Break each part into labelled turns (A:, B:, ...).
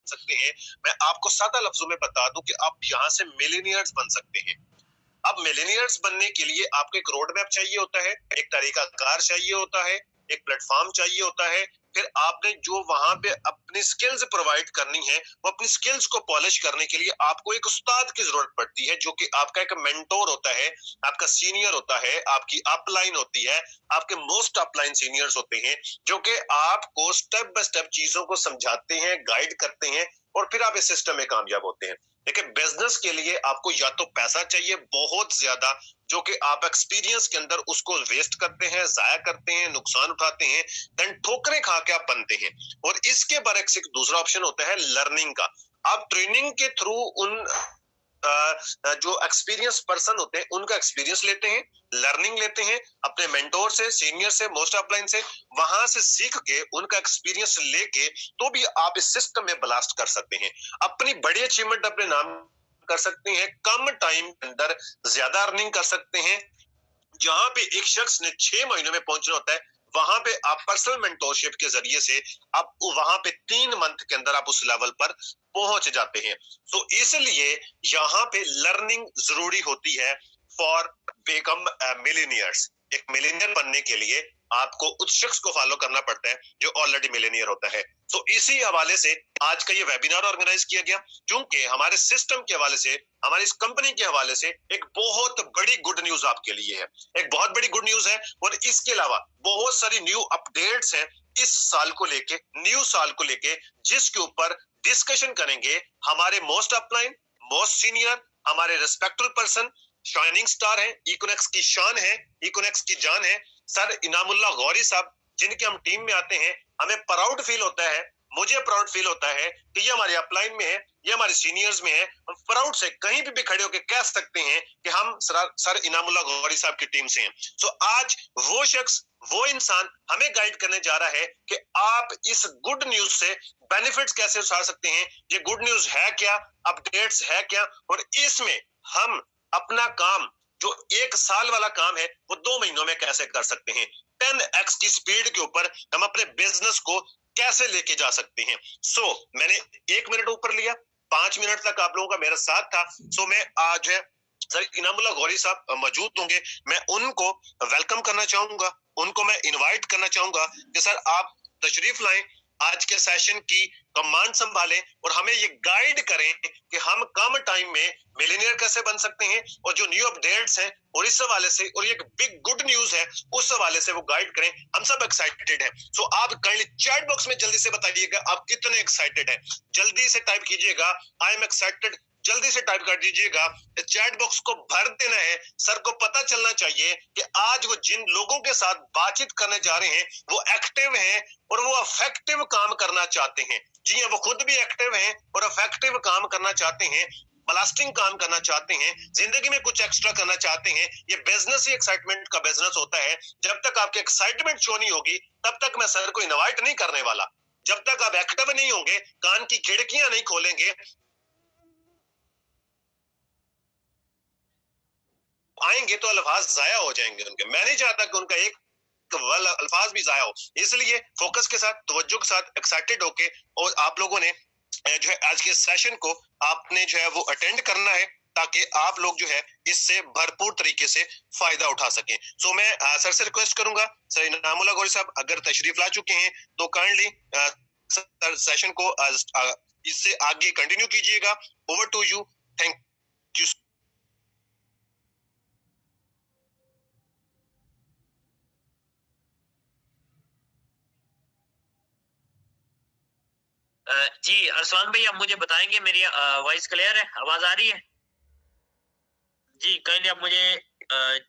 A: सकते हैं, मैं आपको सादा लफ्जों में बता दूं कि आप यहाँ से मिलेनियर्स बन सकते हैं। अब मिलेनियर्स बनने के लिए आपको एक रोड मैप चाहिए होता है, एक तरीका कार चाहिए होता है, एक प्लेटफॉर्म चाहिए होता है, फिर आपने जो वहां पे अपनी स्किल्स प्रोवाइड करनी है, वो अपनी स्किल्स को पॉलिश करने के लिए आपको एक उस्ताद की जरूरत पड़ती है, जो कि आपका एक मेंटोर होता है, आपका सीनियर होता है, आपकी अपलाइन होती है, आपके मोस्ट अपलाइन सीनियर्स होते हैं, जो कि आपको स्टेप बाय स्टेप चीजों को समझाते हैं, गाइड करते हैं, और फिर आप इस सिस्टम में कामयाब होते हैं। देखिए, बिजनेस के लिए आपको या तो पैसा चाहिए बहुत ज्यादा, जो कि आप एक्सपीरियंस के अंदर उसको वेस्ट करते हैं, जाया करते हैं, नुकसान उठाते हैं, देन ठोकरें खा के आप बनते हैं। और इसके बरक्स एक दूसरा ऑप्शन होता है लर्निंग का। आप ट्रेनिंग के थ्रू उन जो एक्सपीरियंस पर्सन होते हैं उनका एक्सपीरियंस लेते हैं, लर्निंग लेते हैं अपने मेंटोर से, सीनियर से, मोस्ट अपलाइन से, वहां से सीख के उनका एक्सपीरियंस लेके तो भी आप इस सिस्टम में ब्लास्ट कर सकते हैं, अपनी बड़ी अचीवमेंट अपने नाम कर सकते हैं, कम टाइम के अंदर ज्यादा अर्निंग कर सकते हैं। जहां पे एक शख्स ने 6 महीनों में पहुंचना होता है, वहां पे आप पर्सनल मेंटोरशिप के जरिए से आप वहां पे 3 मंथ के अंदर आप उस लेवल पर पहुंच जाते हैं। तो इसलिए यहाँ पे लर्निंग जरूरी होती है फॉर बिकम मिलीनियर्स। एक मिलीनियर बनने के लिए आपको उस शख्स को फॉलो करना पड़ता है जो ऑलरेडी मिलीनियर होता है। तो इसी हवाले से आज का ये वेबिनार ऑर्गेनाइज किया गया, क्योंकि हमारे सिस्टम के हवाले से, हमारी इस कंपनी के हवाले से एक बहुत बड़ी गुड न्यूज आपके लिए है, एक बहुत बड़ी गुड न्यूज है। और इसके अलावा बहुत सारी न्यू अपडेट्स हैं इस साल को लेके, न्यू साल को लेके, जिसके ऊपर डिस्कशन करेंगे हमारे मोस्ट अपलाइन, मोस्ट सीनियर, हमारे रिस्पेक्टेड पर्सन, शाइनिंग स्टार है, इकोनेक्स की शान है, इकोनेक्स की जान है, सर इनामुल्लाह गौरी साहब, जिनके हम टीम में आते हैं। हमें प्राउड फील होता है, मुझे प्राउड फील होता है कि ये हमारे अपलाइन में है, ये हमारे सीनियर्स में है। हम प्राउड से कहीं भी खड़े होकर कह सकते हैं कि हम सर इनामुल्लाह गौरी साहब की टीम से हैं। तो आज वो शख्स, वो इंसान हमें गाइड करने जा रहा है कि आप इस गुड न्यूज से बेनिफिट्स कैसे उठा सकते हैं, ये गुड न्यूज है क्या, अपडेट्स है क्या, और इसमें हम अपना काम जो 1 साल वाला काम है वो 2 महीनों में कैसे कर सकते हैं। 10x की स्पीड के ऊपर हम अपने बिजनेस को कैसे लेके जा सकते हैं। मैंने 1 मिनट ऊपर लिया, 5 मिनट तक आप लोगों का मेरा साथ था। मैं आज है सर इनामुल्लाह गौरी साहब मौजूद होंगे, मैं उनको वेलकम करना चाहूंगा, उनको मैं इनवाइट करना चाहूंगा कि सर आप तशरीफ लाएं, आज के सेशन की कमांड संभालें और हमें ये गाइड करें कि हम कम टाइम में मिलियनियर कैसे बन सकते हैं, और जो न्यू अपडेट्स हैं और इस हवाले से, और ये एक बिग गुड न्यूज है उस हवाले से वो गाइड करें। हम सब एक्साइटेड हैं। आप काइंडली चैट बॉक्स में जल्दी से बताइएगा आप कितने एक्साइटेड हैं, जल्दी से टाइप कीजिएगा आई एम एक्साइटेड, जल्दी से टाइप कर दीजिएगा। चैट बॉक्स को भर देना है। सर को पता चलना चाहिए कि आज वो जिन लोगों के साथ बातचीत करने जा रहे हैं वो एक्टिव हैं और वो इफेक्टिव काम करना चाहते हैं। जी हाँ, वो खुद भी एक्टिव हैं और इफेक्टिव काम करना चाहते हैं, ब्लास्टिंग काम करना चाहते हैं, जिंदगी में कुछ एक्स्ट्रा करना चाहते हैं। ये बिजनेस ही एक्साइटमेंट का बिजनेस होता है। जब तक आपकी एक्साइटमेंट शो नहीं होगी तब तक मैं सर को इनवाइट नहीं करने वाला। जब तक आप एक्टिव नहीं होंगे, कान की खिड़कियां नहीं खोलेंगे, आएंगे तो अल्फाज जाया हो जाएंगे उनके। मैं नहीं चाहता कि उनका एक अल्फाज भी जाया हो, इसलिए फोकस के साथ, तवज्जो के साथ, एक्साइटेड होके, और आप लोगों ने जो है आज के सेशन को आपने जो है वो अटेंड करना है, ताकि आप लोग जो है इससे भरपूर तरीके से फायदा उठा सकें। मैं सर से रिक्वेस्ट करूंगा, सर इनामुल्लाह गौरी साहब अगर तशरीफ ला चुके हैं तो काइंडली सर सेशन को इससे आगे कंटिन्यू कीजिएगा। Over to you, thank you.
B: जी अरसलान भाई, आप मुझे बताएंगे मेरी वॉइस क्लियर है, आवाज आ रही है? जी काइंडली आप मुझे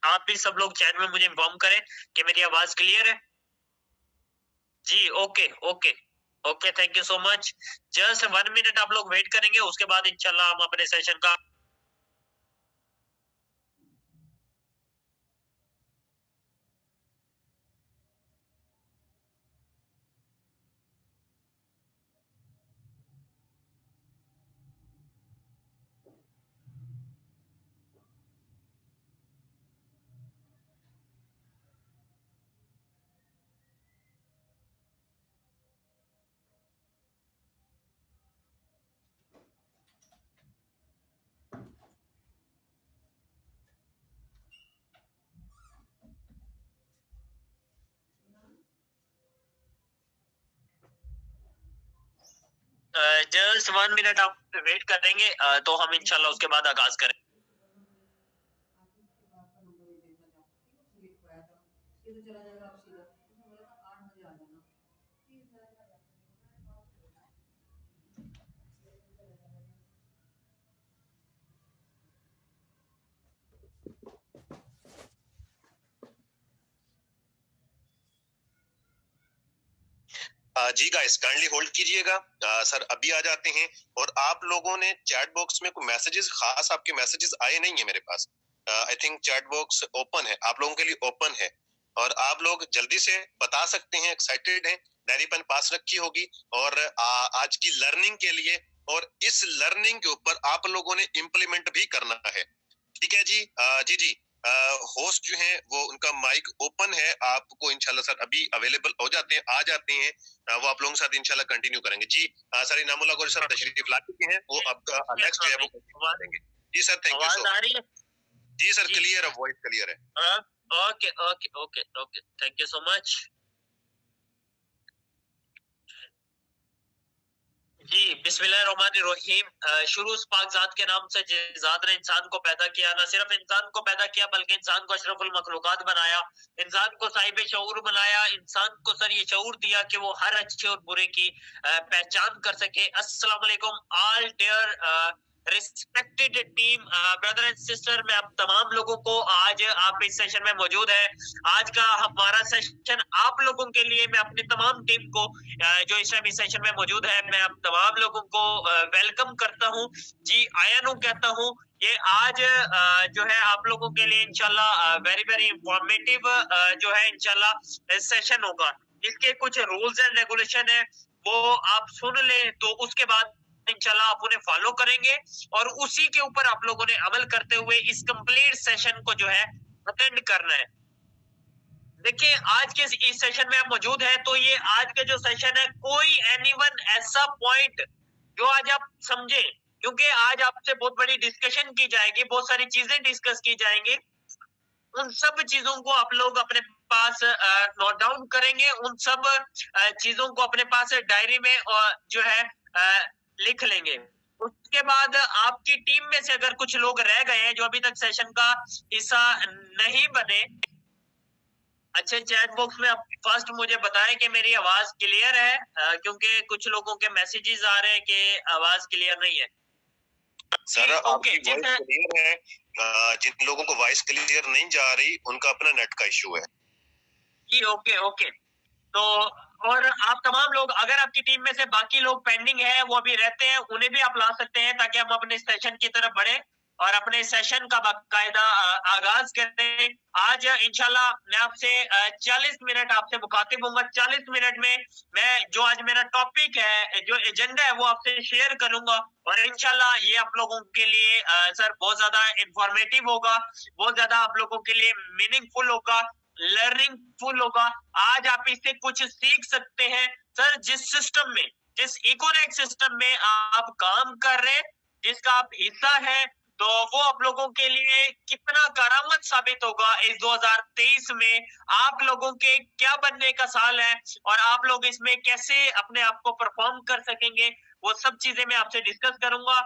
B: आप भी सब लोग चैट में मुझे इन्फॉर्म करें कि मेरी आवाज क्लियर है। जी okay okay okay, thank you so much. Just 1 minute आप लोग वेट करेंगे, उसके बाद इंशाल्लाह हम अपने सेशन का जस्ट 1 मिनट आप वेट करेंगे तो हम इंशाल्लाह उसके बाद आगाज करें।
A: जी गाइस काइंडली होल्ड कीजिएगा, सर अभी आ जाते हैं। और आप लोगों ने चैट बॉक्स में कोई मैसेजेस, खास आपके मैसेजेस आए नहीं है मेरे पास। I think chat box open है, आप लोगों के लिए ओपन है और आप लोग जल्दी से बता सकते हैं, एक्साइटेड हैं, डायरी पेन पास रखी होगी और आज की लर्निंग के लिए, और इस लर्निंग के ऊपर आप लोगों ने इम्प्लीमेंट भी करना है। ठीक है जी। जी जी, होस्ट जो है वो उनका माइक ओपन है, आपको इंशाल्लाह सर अभी अवेलेबल हो जाते हैं, आ जाते हैं, वो आप लोगों के साथ इंशाल्लाह कंटिन्यू करेंगे। जी सर इनामुल्लाह गौरी सर तशरीफ ला चुके हैं, वो आपका नेक्स्ट जो है वो कंटिन्यू करेंगे। जी sir thank you so much. जी सर क्लियर है, वॉइस क्लियर है।
B: Okay okay okay okay, thank you so much. जी बिस्मिल्लाहिर्रहमानिर्रहीम। शुरू उस पाक ज़ात के नाम से जिस ज़ात ने इंसान को पैदा किया, न सिर्फ इंसान को पैदा किया बल्कि इंसान को अशरफुल मखलूकात बनाया, इंसान को साहिब शऊर बनाया, इंसान को सर ये शऊर दिया कि वो हर अच्छे और बुरे की पहचान कर सके। अस्सलाम वालेकुम all dear respected team, brother and sister, मैं आप तमाम लोगों को आज आप इस सेशन में मौजूद है। आज का हमारा सेशन आप लोगों के लिए, मैं अपनी तमाम टीम को जो इस टाइम इस सेशन में मौजूद है, मैं आप तमाम लोगों को वेलकम करता हूं। जी आयानू कहता हूं। ये आज जो है आप लोगों के लिए इंशाल्लाह वेरी वेरी इंफॉर्मेटिव जो है इंशाल्लाह सेशन होगा। इसके कुछ रूल्स एंड रेगुलेशन है, वो आप सुन ले तो उसके बाद इंशाल्लाह आप उन्हें फॉलो करेंगे और उसी के ऊपर आप लोगों ने अमल करते हुए इस कंप्लीट सेशन को जो है अटेंड करना है। देखिए आज के इस सेशन में आप मौजूद है तो ये आज का जो सेशन है, कोई एनीवन ऐसा पॉइंट जो आज आप समझे, क्योंकि आज आपसे बहुत बड़ी डिस्कशन की जाएगी, बहुत सारी चीजें डिस्कस की जाएंगी, उन सब चीजों को आप लोग अपने पास नोट डाउन करेंगे, उन सब चीजों को अपने पास डायरी में जो है लिख लेंगे। उसके बाद आपकी टीम में से अगर कुछ लोग रह गए हैं जो अभी तक सेशन का हिस्सा नहीं बने, अच्छा चैट बॉक्स में आप फर्स्ट मुझे बताएं कि मेरी आवाज क्लियर है, क्योंकि कुछ लोगों के मैसेजेस आ रहे हैं कि आवाज क्लियर नहीं है।
A: सर आपकी वॉइस क्लियर है, जिन लोगों को वॉइस क्लियर नहीं जा रही उनका अपना नेट का इशू है।
B: जी ओके ओके। तो और आप तमाम लोग, अगर आपकी टीम में से बाकी लोग पेंडिंग है, वो अभी रहते हैं, उन्हें भी आप ला सकते हैं ताकि हम अपने सेशन की तरफ बढ़े और अपने सेशन का बाकायदा आगाज करते हैं। आज इंशाल्लाह मैं आपसे 40 मिनट आपसे मुखातिब होऊंगा। 40 मिनट में मैं जो आज मेरा टॉपिक है, जो एजेंडा है, वो आपसे शेयर करूंगा और इंशाल्लाह ये आप लोगों के लिए सर बहुत ज्यादा इंफॉर्मेटिव होगा, बहुत ज्यादा आप लोगों के लिए मीनिंगफुल होगा, लर्निंग फुल होगा। आज आप इससे कुछ सीख सकते हैं। सर जिस सिस्टम में, जिस इकोनॉमिक सिस्टम में आप काम कर रहे हैं, जिसका आप हिस्सा है, तो वो आप लोगों के लिए कितना करामत साबित होगा इस 2023 में। आप लोगों के क्या बनने का साल है और आप लोग इसमें कैसे अपने आप को परफॉर्म कर सकेंगे, वो सब चीजें मैं आपसे डिस्कस करूंगा।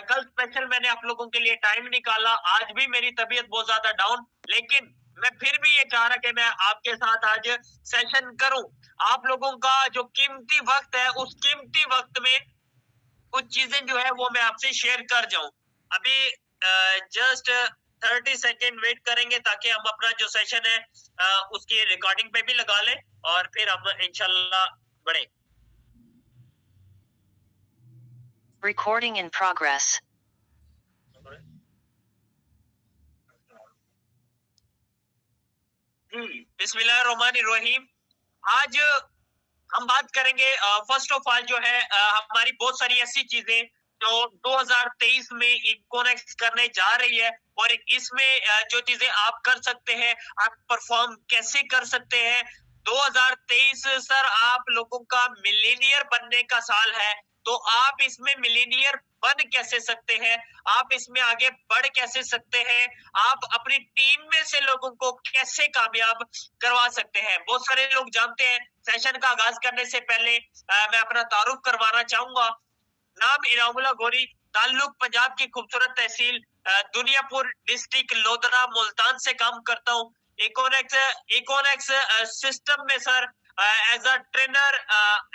B: कल स्पेशल मैंने आप लोगों के लिए टाइम निकाला, आज भी मेरी तबीयत बहुत ज्यादा डाउन, लेकिन मैं फिर भी ये चाह रहा कि मैं आपके साथ आज सेशन करूं। आप लोगों का जो कीमती वक्त है, उस कीमती वक्त में कुछ चीजें जो है वो मैं आपसे शेयर कर जाऊं। अभी जस्ट 30 सेकेंड वेट करेंगे ताकि हम अपना जो सेशन है उसकी रिकॉर्डिंग पे भी लगा लें और फिर हम इंशाल्लाह बढ़े।
C: Recording in progress.
B: बिस्मिल्लाहिर्रहमानिर्रहीम। आज हम बात करेंगे फर्स्ट ऑफ ऑल जो है हमारी बहुत सारी ऐसी चीजें जो 2023 में इकोनेक्ट करने जा रही है और इसमें जो चीजें आप कर सकते हैं, आप परफॉर्म कैसे कर सकते हैं। 2023 सर आप लोगों का मिलीनियर बनने का साल है, तो आप इसमें मिलीनियर बन कैसे सकते हैं, आप इसमें आगे बढ़ कैसे सकते हैं, आप अपनी टीम में से लोगों को कैसे कामयाब करवा सकते हैं। बहुत सारे लोग जानते हैं। सेशन का आगाज करने से पहले मैं अपना तारुफ करवाना चाहूंगा। नाम इनामुल्लाह गोरी, ताल्लुक पंजाब की खूबसूरत तहसील दुनियापुर, डिस्ट्रिक्ट लोधरा मुल्तान से काम करता हूँ। इकोनेक्स सिस्टम में sir as a trainer,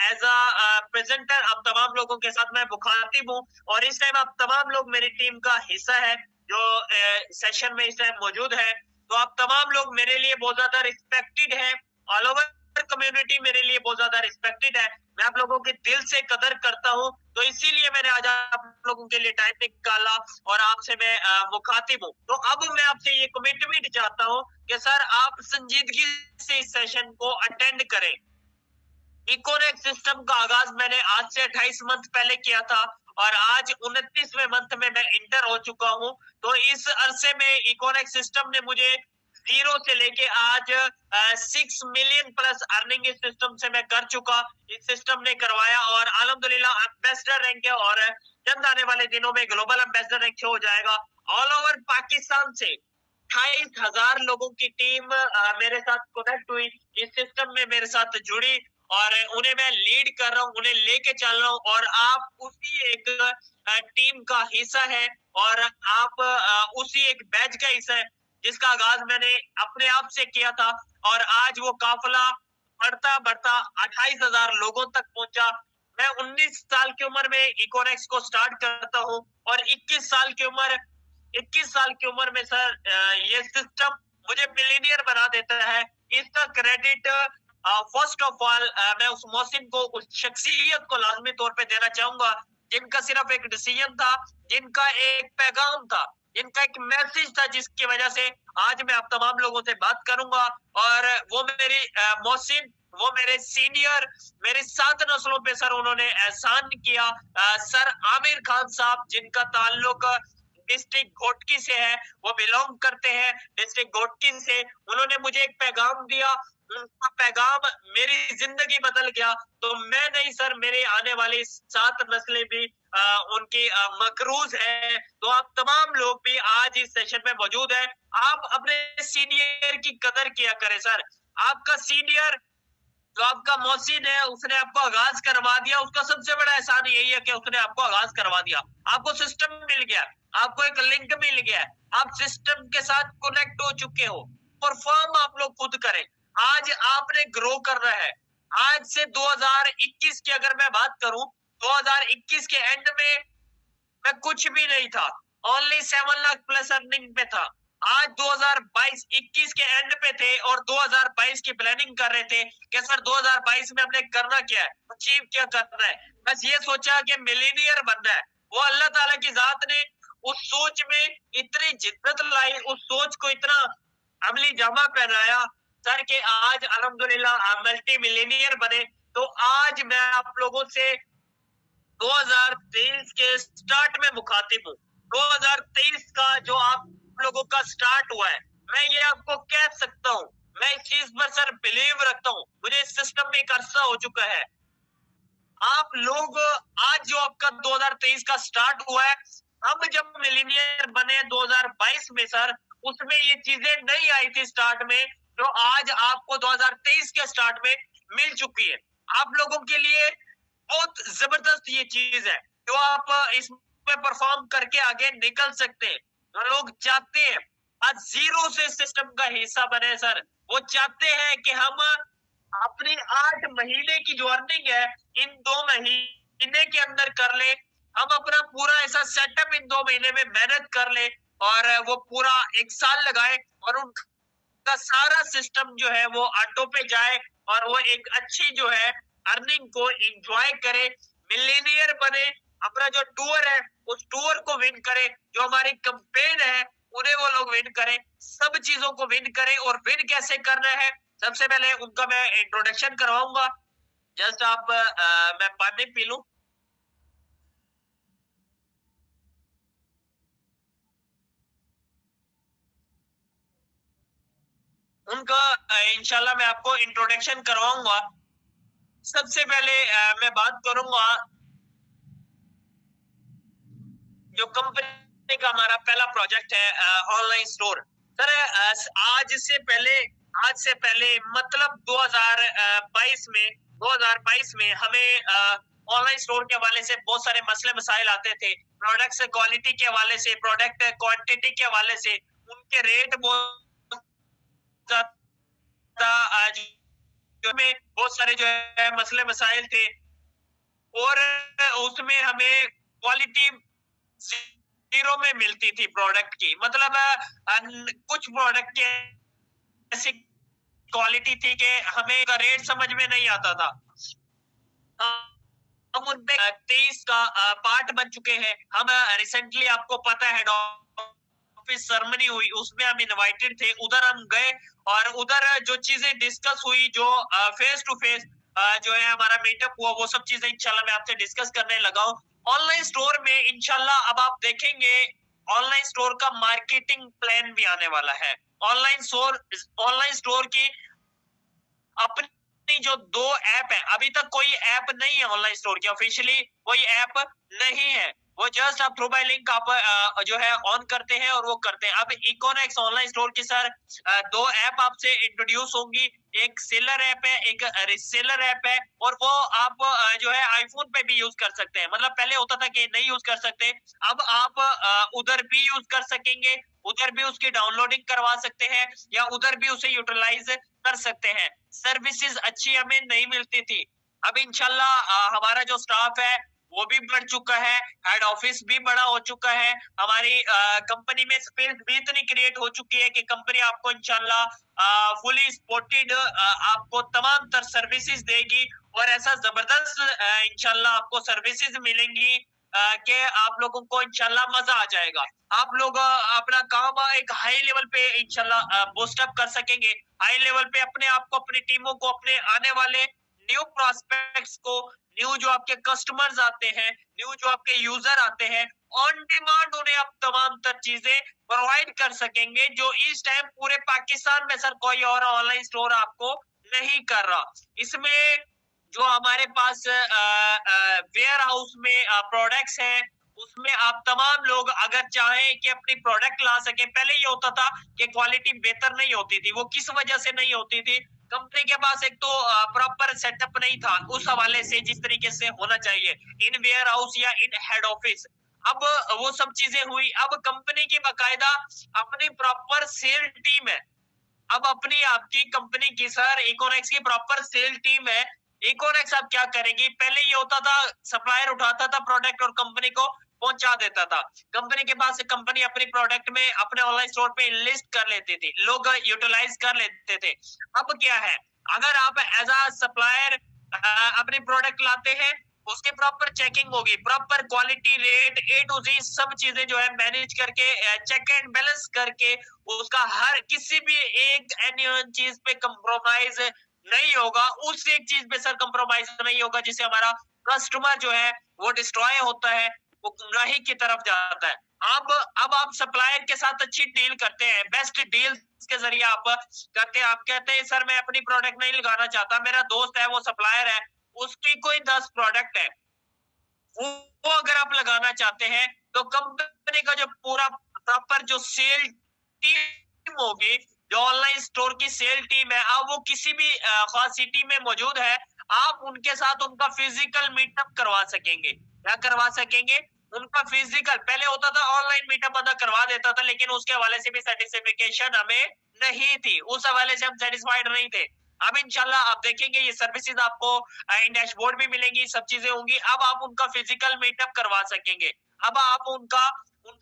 B: as a presenter आप तमाम लोगों के साथ मैं मुखातिब हूँ, और इस टाइम आप तमाम लोग मेरी टीम का हिस्सा है जो सेशन में इस टाइम मौजूद है। तो आप तमाम लोग मेरे लिए बहुत ज्यादा रिस्पेक्टेड है, ऑल ओवर कम्युनिटी मेरे लिए बहुत ज्यादा रिस्पेक्टेड है। मैं आप लोगों की दिल से कदर करता हूँ, तो इसीलिए मैंने आज आप लोगों के लिए टाइम निकाला और आपसे मैं मुखातिब हूँ। तो अब मैं आपसे ये कमिटमेंट चाहता हूँ कि सर आप संजीदगी से इस सेशन को अटेंड करें। इकोनेक्स सिस्टम का आगाज मैंने आज से 28 मंथ पहले किया था, और आज 29वें मंथ में मैं इंटर हो चुका हूँ। तो इस अरसे में इकोनेक्स सिस्टम ने मुझे 0 से लेके आज 6 मिलियन प्लस अर्निंग इस सिस्टम से मैं कर चुका, इस सिस्टम ने करवाया, और अल्हम्दुलिल्लाह एम्बेसडर रैंक है, और चंद आने वाले दिनों में ग्लोबल एम्बेसडर रैंक हो जाएगा। ऑल ओवर पाकिस्तान से 28,000 लोगों की टीम मेरे साथ कनेक्ट हुई, इस सिस्टम में मेरे साथ जुड़ी, और उन्हें मैं लीड कर रहा हूँ, उन्हें लेके चल रहा हूँ, और आप उसी एक टीम का हिस्सा है, और आप उसी एक बैच का हिस्सा है जिसका आगाज मैंने अपने आप से किया था, और आज वो काफिला बढ़ता बढ़ता 28,000 लोगों तक पहुंचा। मैं 19 साल की उम्र में इकोनेक्स को स्टार्ट करता हूँ, और 21 साल की उम्र में सर ये सिस्टम मुझे मिलीनियर बना देता है। इसका क्रेडिट फर्स्ट ऑफ ऑल मैं उस मोहसिन को, उस शख्सियत को लाजमी तौर पे देना चाहूंगा जिनका सिर्फ एक डिसीजन था, जिनका एक पैगाम था, जिनका एक मैसेज था, जिसकी वजह से आज मैं आप तमाम लोगों से बात करूंगा। और वो मेरी मोहसिन, वो मेरे सीनियर, मेरे 7 नस्लों पे सर उन्होंने एहसान किया। सर आमिर खान साहब, जिनका ताल्लुक डिस्ट्रिक्ट घोटकी से है, वो बिलोंग करते हैं डिस्ट्रिक्ट घोटकी से, उन्होंने मुझे एक पैगाम दिया, उनका पैगाम मेरी जिंदगी बदल गया। तो मैं नहीं सर, मेरे आने वाली 7 नस्लें भी उनकी मकरूज है। तो आप तमाम लोग भी आज इस सेशन में मौजूद है, आप अपने सीनियर की कदर किया करें सर। आपका सीनियर जो आपका मोहसिन है, उसने आपको आगाज करवा दिया, उसका सबसे बड़ा एहसान यही है कि उसने आपको आगाज करवा दिया, आपको सिस्टम मिल गया, आपको एक लिंक मिल गया, आप सिस्टम के साथ कनेक्ट हो चुके हो। परफॉर्म आप लोग खुद करें, आज आपने ग्रो करना है। आज से 2021 की अगर मैं बात करूं, 2021 के एंड में मैं कुछ भी नहीं था, ओनली 7 लाख प्लस अर्निंग पे था। आज 2022-21 के एंड पे थे, और 2022 की प्लानिंग कर रहे थे कि सर 2022 में हमने करना क्या है, अचीव क्या करना है। बस ये सोचा कि मिलीनियर बनना है। वो अल्लाह ताला की जात ने उस सोच में इतनी जिद्दत लाई, उस सोच को इतना अमली जामा पहनाया सर के आज अल्हम्दुलिल्लाह मल्टी मिलीनियर बने। तो आज मैं आप लोगों से 2023 के स्टार्ट में मुखातिब हूँ। 2023 का जो आप लोगों का स्टार्ट हुआ है, मैं ये आपको कह सकता हूँ, मैं इस चीज पर सर बिलीव रखता हूँ, मुझे इस सिस्टम में एक अरसा हो चुका है। आप लोग आज जो आपका 2023 का स्टार्ट हुआ है, अब जब मिलीनियर बने 2022 में सर, उसमें ये चीजें नहीं आई थी स्टार्ट में, जो आज आपको 2023 के स्टार्ट में मिल चुकी है। आप लोगों के लिए बहुत जबरदस्त ये चीज है जो आप इसमें परफॉर्म करके आगे निकल सकते हैं। जो लोग चाहते हैं आज 0 से सिस्टम का हिस्सा बने सर, वो चाहते हैं कि हम अपनी 8 महीने की जो अर्निंग है इन 2 महीने के अंदर कर ले, हम अपना पूरा ऐसा सेटअप इन 2 महीने में मेहनत कर ले, और वो पूरा 1 साल लगाए, और उनका सारा सिस्टम जो है वो ऑटो पे जाए, और वो एक अच्छी जो है अर्निंग को एंजॉय करे, मिलीनियर बने, अपना जो टूर है उस टूर को विन करे, जो हमारी कैंपेन है उन्हें वो लोग विन करें, सब चीजों को विन करें। और विन कैसे करना है, सबसे पहले उनका मैं इंट्रोडक्शन करवाऊंगा। जस्ट आप मैं पानी पी लूं। उनका इंशाल्लाह मैं आपको इंट्रोडक्शन करवाऊंगा। सबसे पहले मैं बात करूंगा जो कंपनी का हमारा पहला प्रोजेक्ट है ऑनलाइन स्टोर। सर आज से पहले मतलब 2022 में हमें ऑनलाइन स्टोर के हवाले से बहुत सारे मसले मसाइल आते थे, प्रोडक्ट क्वालिटी के हवाले से, प्रोडक्ट क्वांटिटी के हवाले से, उनके रेट बहुत ज्यादा में बहुत सारे जो है मसले मसाइल थे, और उसमें हमें क्वालिटी जीरो में मिलती थी प्रोडक्ट की। मतलब कुछ प्रोडक्ट की ऐसी क्वालिटी थी कि हमें का रेट समझ में नहीं आता था। हम उन पे 23 का पार्ट बन चुके हैं। हम रिसेंटली, आपको पता है, ऑफिस सेरेमनी हुई, उसमें हम इनवाइटेड थे, उधर हम गए और उधर जो चीजें डिस्कस हुई, जो फेस टू फेस जो है हमारा मीटअप हुआ, वो सब चीजें इंशाल्लाह मैं आपसे डिस्कस करने लगा हूं। ऑनलाइन स्टोर में इंशाल्लाह अब आप देखेंगे ऑनलाइन स्टोर का मार्केटिंग प्लान भी आने वाला है। ऑनलाइन स्टोर की अपनी जो 2 ऐप है, अभी तक कोई ऐप नहीं है ऑनलाइन स्टोर की, ऑफिशियली कोई ऐप नहीं है। वो जस्ट आप थ्रू बाय लिंक आप जो है ऑन करते हैं और वो करते हैं। अब इकोनेक्स ऑनलाइन स्टोर की सर 2 ऐप आपसे इंट्रोड्यूस होंगी, एक सेलर ऐप है, एक रीसेलर ऐप है, और वो आप जो है आईफोन पे भी यूज कर सकते हैं। मतलब पहले होता था कि नहीं यूज कर सकते, अब आप उधर भी यूज कर सकेंगे, उधर भी उसकी डाउनलोडिंग करवा सकते हैं या उधर भी उसे यूटिलाइज कर सकते हैं। सर्विसेज अच्छी हमें नहीं मिलती थी, अब इंशाल्लाह हमारा जो स्टाफ है वो भी बढ़ चुका है, हेड ऑफिस भी बड़ा हो चुका है, हमारी कंपनी में स्पेस भी इतनी क्रिएट हो चुकी है कि कंपनी आपको इंशाल्लाह फुली सपोर्टेड आपको तमाम तर सर्विसेज देगी, और ऐसा जबरदस्त इंशाल्लाह आपको सर्विसेज मिलेंगी कि आप लोगों को इंशाल्लाह मजा आ जाएगा। आप लोग अपना काम एक हाई लेवल पे इंशाल्लाह बूस्ट अप कर सकेंगे, हाई लेवल पे अपने आप को, अपनी टीमों को, अपने आने वाले न्यू प्रोस्पेक्ट्स को, न्यू जो आपके कस्टमर्स आते हैं, न्यू जो आपके यूजर आते हैं, ऑन डिमांड उन्हें आप तमाम तर चीजें प्रोवाइड कर सकेंगे, जो इस टाइम पूरे पाकिस्तान में सर कोई और ऑनलाइन स्टोर आपको नहीं कर रहा। इसमें जो हमारे पास वेयर हाउस में प्रोडक्ट्स हैं, उसमें आप तमाम लोग अगर चाहें कि अपनी प्रोडक्ट ला सके, पहले ये होता था कि क्वालिटी बेहतर नहीं होती थी, वो किस वजह से नहीं होती थी, कंपनी के पास एक तो प्रॉपर सेटअप नहीं था उस हवाले से जिस तरीके से होना चाहिए इन वेयर हाउस या इन हेड ऑफिस। अब वो सब चीजें हुई, अब कंपनी की बाकायदा अपनी प्रॉपर सेल टीम है, अब अपनी आपकी कंपनी की सर इकोनेक्स की प्रॉपर सेल टीम है। इकोनेक्स अब क्या करेगी, पहले ये होता था सप्लायर उठाता था प्रोडक्ट और कंपनी को पहुंचा देता था, कंपनी के पास कंपनी अपनी प्रोडक्ट में अपने ऑनलाइन स्टोर पे लिस्ट कर लेती थी, लोग यूटिलाइज कर लेते थे। अब क्या है, अगर आप एज अ सप्लायर अपनी प्रोडक्ट लाते हैं, उसकी प्रॉपर चेकिंग होगी, proper quality, rate, A to Z सब चीजें जो है मैनेज करके, चेक एंड बैलेंस करके, उसका हर किसी भी एक एनी चीज पे कंप्रोमाइज नहीं होगा, उस एक चीज पे सर कंप्रोमाइज नहीं होगा जिससे हमारा कस्टमर जो है वो डिस्ट्रॉय होता है, वो गुमराही की तरफ जाता है। अब आप सप्लायर के साथ अच्छी डील करते हैं, बेस्ट डील के जरिए आप करते हैं, आप कहते हैं सर मैं अपनी प्रोडक्ट नहीं लगाना चाहता, मेरा दोस्त है वो सप्लायर है, उसकी कोई 10 प्रोडक्ट है, वो अगर आप लगाना चाहते हैं तो कंपनी का जो पूरा प्रॉपर जो सेल टीम होगी, जो ऑनलाइन स्टोर की सेल टीम है, अब वो किसी भी खास सिटी में मौजूद है, आप उनके साथ उनका फिजिकल मीटअप करवा सकेंगे। क्या करवा सकेंगे, उनका फिजिकल, पहले होता था ऑनलाइन मीटअप बंदा करवा देता था, लेकिन उसके हवाले से भी सर्टिफिकेशन हमें नहीं थी, उस हवाले से हम सेटिस्फाइड नहीं थे। अब इंशाल्लाह आप देखेंगे ये सर्विसेज आपको इन डैशबोर्ड भी मिलेंगी, सब चीजें होंगी, अब आप उनका फिजिकल मीटअप करवा सकेंगे। अब आप उनका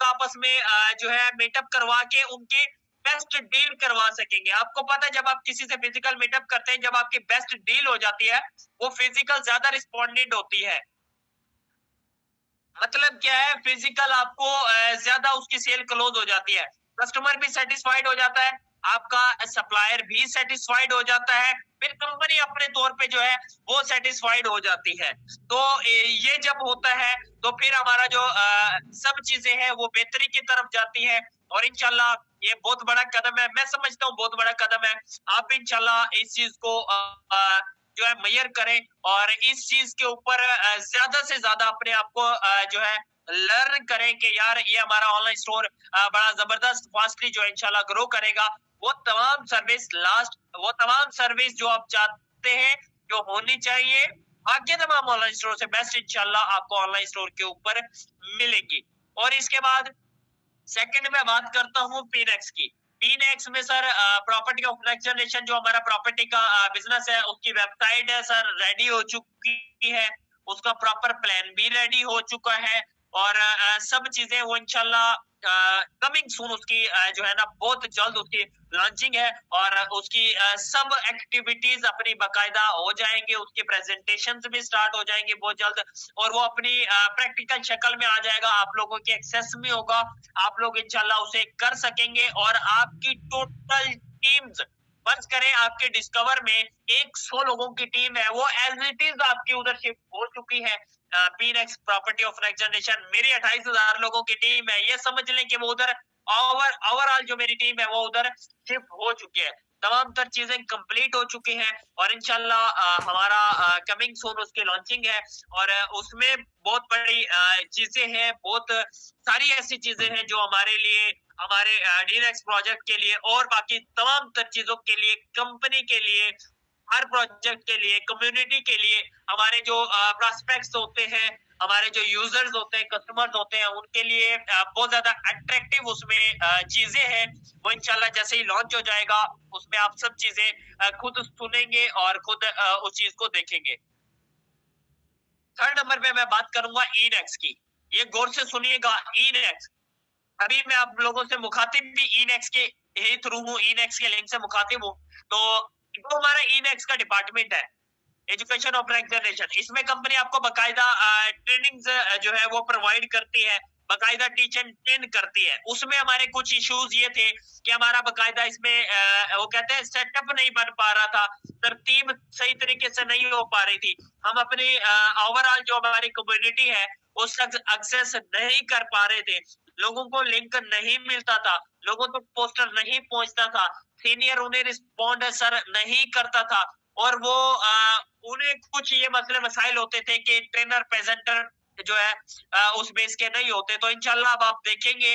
B: आपस में जो है मीटअप करवा के उनकी बेस्ट डील करवा सकेंगे। आपको पता है जब आप किसी से फिजिकल मीटअप करते हैं, जब आपकी बेस्ट डील हो जाती है, वो फिजिकल ज्यादा रिस्पॉन्डेंट होती है। मतलब क्या है, फिजिकल आपको ज्यादा उसकी सेल क्लोज हो जाती है, कस्टमर भी सेटिस्फाइड हो जाता है, आपका सप्लायर भी सेटिस्फाइड हो जाता है, फिर कंपनी अपने तौर पे जो है वो सेटिस्फाइड हो जाती है। तो ये जब होता है तो फिर हमारा जो सब चीजें हैं वो बेहतरी की तरफ जाती है, और इंशाल्लाह ये बहुत बड़ा कदम है, मैं समझता हूँ बहुत बड़ा कदम है। आप इंशाल्लाह इस चीज को जो है मेजर करें और इस चीज के ऊपर ज्यादा से ज्यादा अपने आप को जो है लर्न करें कि यार ये हमारा ऑनलाइन स्टोर बड़ा जबरदस्त फास्टली जो है इंशाल्लाह ग्रो करेगा। वो तमाम सर्विस जो आप चाहते हैं जो होनी चाहिए, बाकी तमाम ऑनलाइन स्टोर से बेस्ट इंशाल्लाह आपको ऑनलाइन स्टोर के ऊपर मिलेगी। और इसके बाद सेकंड में बात करता हूँ पीनेक्स की। पीनेक्स में sir property of next generation जो हमारा प्रॉपर्टी का बिजनेस है, उसकी वेबसाइट है सर रेडी हो चुकी है, उसका प्रॉपर प्लान भी रेडी हो चुका है, और सब चीजें वो इंशाल्लाह कमिंग सून उसकी जो है ना बहुत जल्द उसकी लॉन्चिंग है, और उसकी सब एक्टिविटीज अपनी बाकायदा हो जाएंगे, उसकी प्रेजेंटेशन भी स्टार्ट हो जाएंगे बहुत जल्द, और वो अपनी प्रैक्टिकल शक्ल में आ जाएगा, आप लोगों के एक्सेस में होगा, आप लोग इंशाल्लाह उसे कर सकेंगे। और आपकी टोटल टीम्स बस करें, आपके डिस्कवर में 100 लोगों की टीम है, वो एज इट इज आपकी उधर शिफ्ट हो चुकी है। पीनेक्स प्रॉपर्टी ऑफ नेक्स्ट जनरेशन मेरी 28,000 लोगों की टीम है, ये समझ लें कि वो उधर ओवरऑल जो मेरी टीम है वो उधर शिफ्ट हो चुकी है, तमाम तर चीजें कंप्लीट हो चुकी हैं, और इंशाल्लाह हमारा कमिंग सून उसकी लॉन्चिंग है, और उसमें बहुत बड़ी चीजें हैं, बहुत सारी ऐसी चीजें हैं जो हमारे लिए, हमारे डीनेक्स प्रोजेक्ट के लिए और बाकी तमाम तर चीजों के लिए, कंपनी के लिए, हर प्रोजेक्ट के लिए, कम्युनिटी के लिए, हमारे जो प्रोस्पेक्ट्स होते हैं, हमारे जो यूजर्स होते हैं, कस्टमर्स होते हैं, उनके लिए बहुत ज्यादा अट्रैक्टिव उसमें चीजें हैं। वो इंशाल्लाह जैसे ही लॉन्च हो जाएगा उसमें आप सब चीजें खुद सुनेंगे और खुद उस चीज को देखेंगे। थर्ड नंबर पे मैं बात करूंगा इनेक्स की। ये गौर से सुनिएगा, इनेक्स, अभी मैं आप लोगों से मुखातिब भी इनेक्स के ही थ्रू हूँ, इनेक्स के लिंक से मुखातिब हूँ। तो जो हमारा इनेक्स का डिपार्टमेंट है, एजुकेशन ऑफ नेक्स्ट जनरेशन, इसमें कंपनी आपको बकायदा ट्रेनिंग्स जो है वो प्रोवाइड करती है, बकायदा टीच एंड ट्रेन करती है। उसमें हमारे कुछ इश्यूज ये थे कि हमारा बकायदा इसमें वो कहते हैं सेटअप नहीं बन पा रहा था, तरतीब सही तरीके से नहीं हो पा रही थी, हम अपनी ओवरऑल जो हमारी कम्युनिटी है उस तक एक्सेस नहीं कर पा रहे थे, लोगों को लिंक नहीं मिलता था, लोगों तक पोस्टर नहीं पहुंचता था, सीनियर उन्हें रिस्पॉन्ड सर नहीं करता था, और वो उन्हें कुछ ये मसले मसाइल होते थे कि ट्रेनर प्रेजेंटर जो है उस बेस के नहीं होते। तो इंशाल्लाह अब आप देखेंगे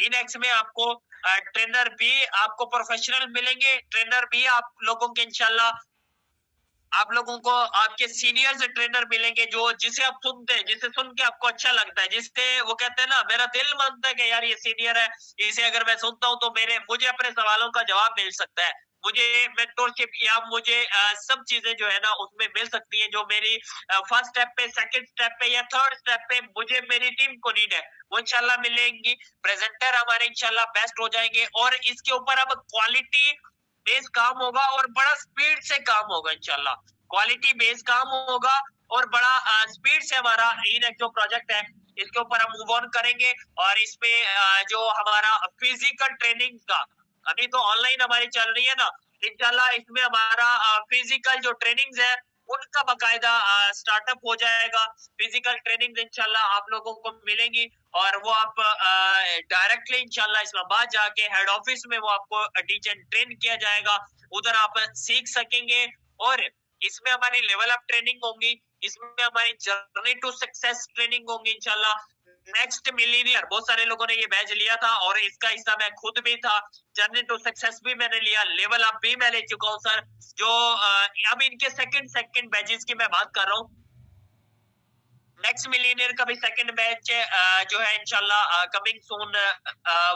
B: इनेक्स में आपको ट्रेनर भी आपको प्रोफेशनल मिलेंगे, ट्रेनर भी आप लोगों के इंशाल्लाह आप लोगों को आपके सीनियर से ट्रेनर मिलेंगे, जो जिसे आप सुनते हैं, जिसे सुन के आपको अच्छा लगता है, जिससे वो कहते हैं ना मेरा दिल मानता है कि यार ये सीनियर है, इसे अगर मैं सुनता हूँ तो मुझे अपने सवालों का जवाब मिल सकता है, मुझे मेंटरशिप या मुझे सब चीजें जो है ना उसमें मिल सकती है, जो मेरी फर्स्ट स्टेप पे, सेकंड स्टेप पे या थर्ड स्टेप पे मुझे मेरी टीम को नीड है, वो इंशाल्लाह मिलेंगी। प्रेजेंटर हमारे इंशाल्लाह बेस्ट हो जाएंगे, और इसके ऊपर अब क्वालिटी बेस काम होगा और बड़ा स्पीड से काम होगा इंशाल्लाह, क्वालिटी बेस काम होगा और बड़ा स्पीड से हमारा इनेक्स जो प्रोजेक्ट है इसके ऊपर हम मूव ऑन करेंगे। और इसमें जो हमारा फिजिकल ट्रेनिंग का, अभी तो ऑनलाइन हमारी चल रही है ना, इंशाल्लाह इसमें हमारा फिजिकल जो ट्रेनिंग्स है उनका बकायदा स्टार्टअप हो जाएगा, फिजिकल ट्रेनिंग इंशाल्लाह आप लोगों को मिलेंगी, और वो आप डायरेक्टली इंशाल्लाह इस्लामाबाद जाके हेड ऑफिस में वो आपको टीच एंड ट्रेन किया जाएगा, उधर आप सीख सकेंगे। और इसमें हमारी लेवल अप ट्रेनिंग होंगी, इसमें हमारी जर्नी टू सक्सेस ट्रेनिंग होंगी इंशाल्लाह। नेक्स्ट मिलीनियर, बहुत सारे लोगों ने ये बैच लिया था और इसका हिस्सा मैं खुद भी था, जर्नी टू सक्सेस भी मैंने लिया, लेवल अप भी मैं ले चुका हूँ सर। जो अब इनके सेकंड बैचेस की मैं बात कर रहा हूँ, नेक्स्ट मिलीनियर का भी सेकंड बैच जो है इंशाल्लाह कमिंग सून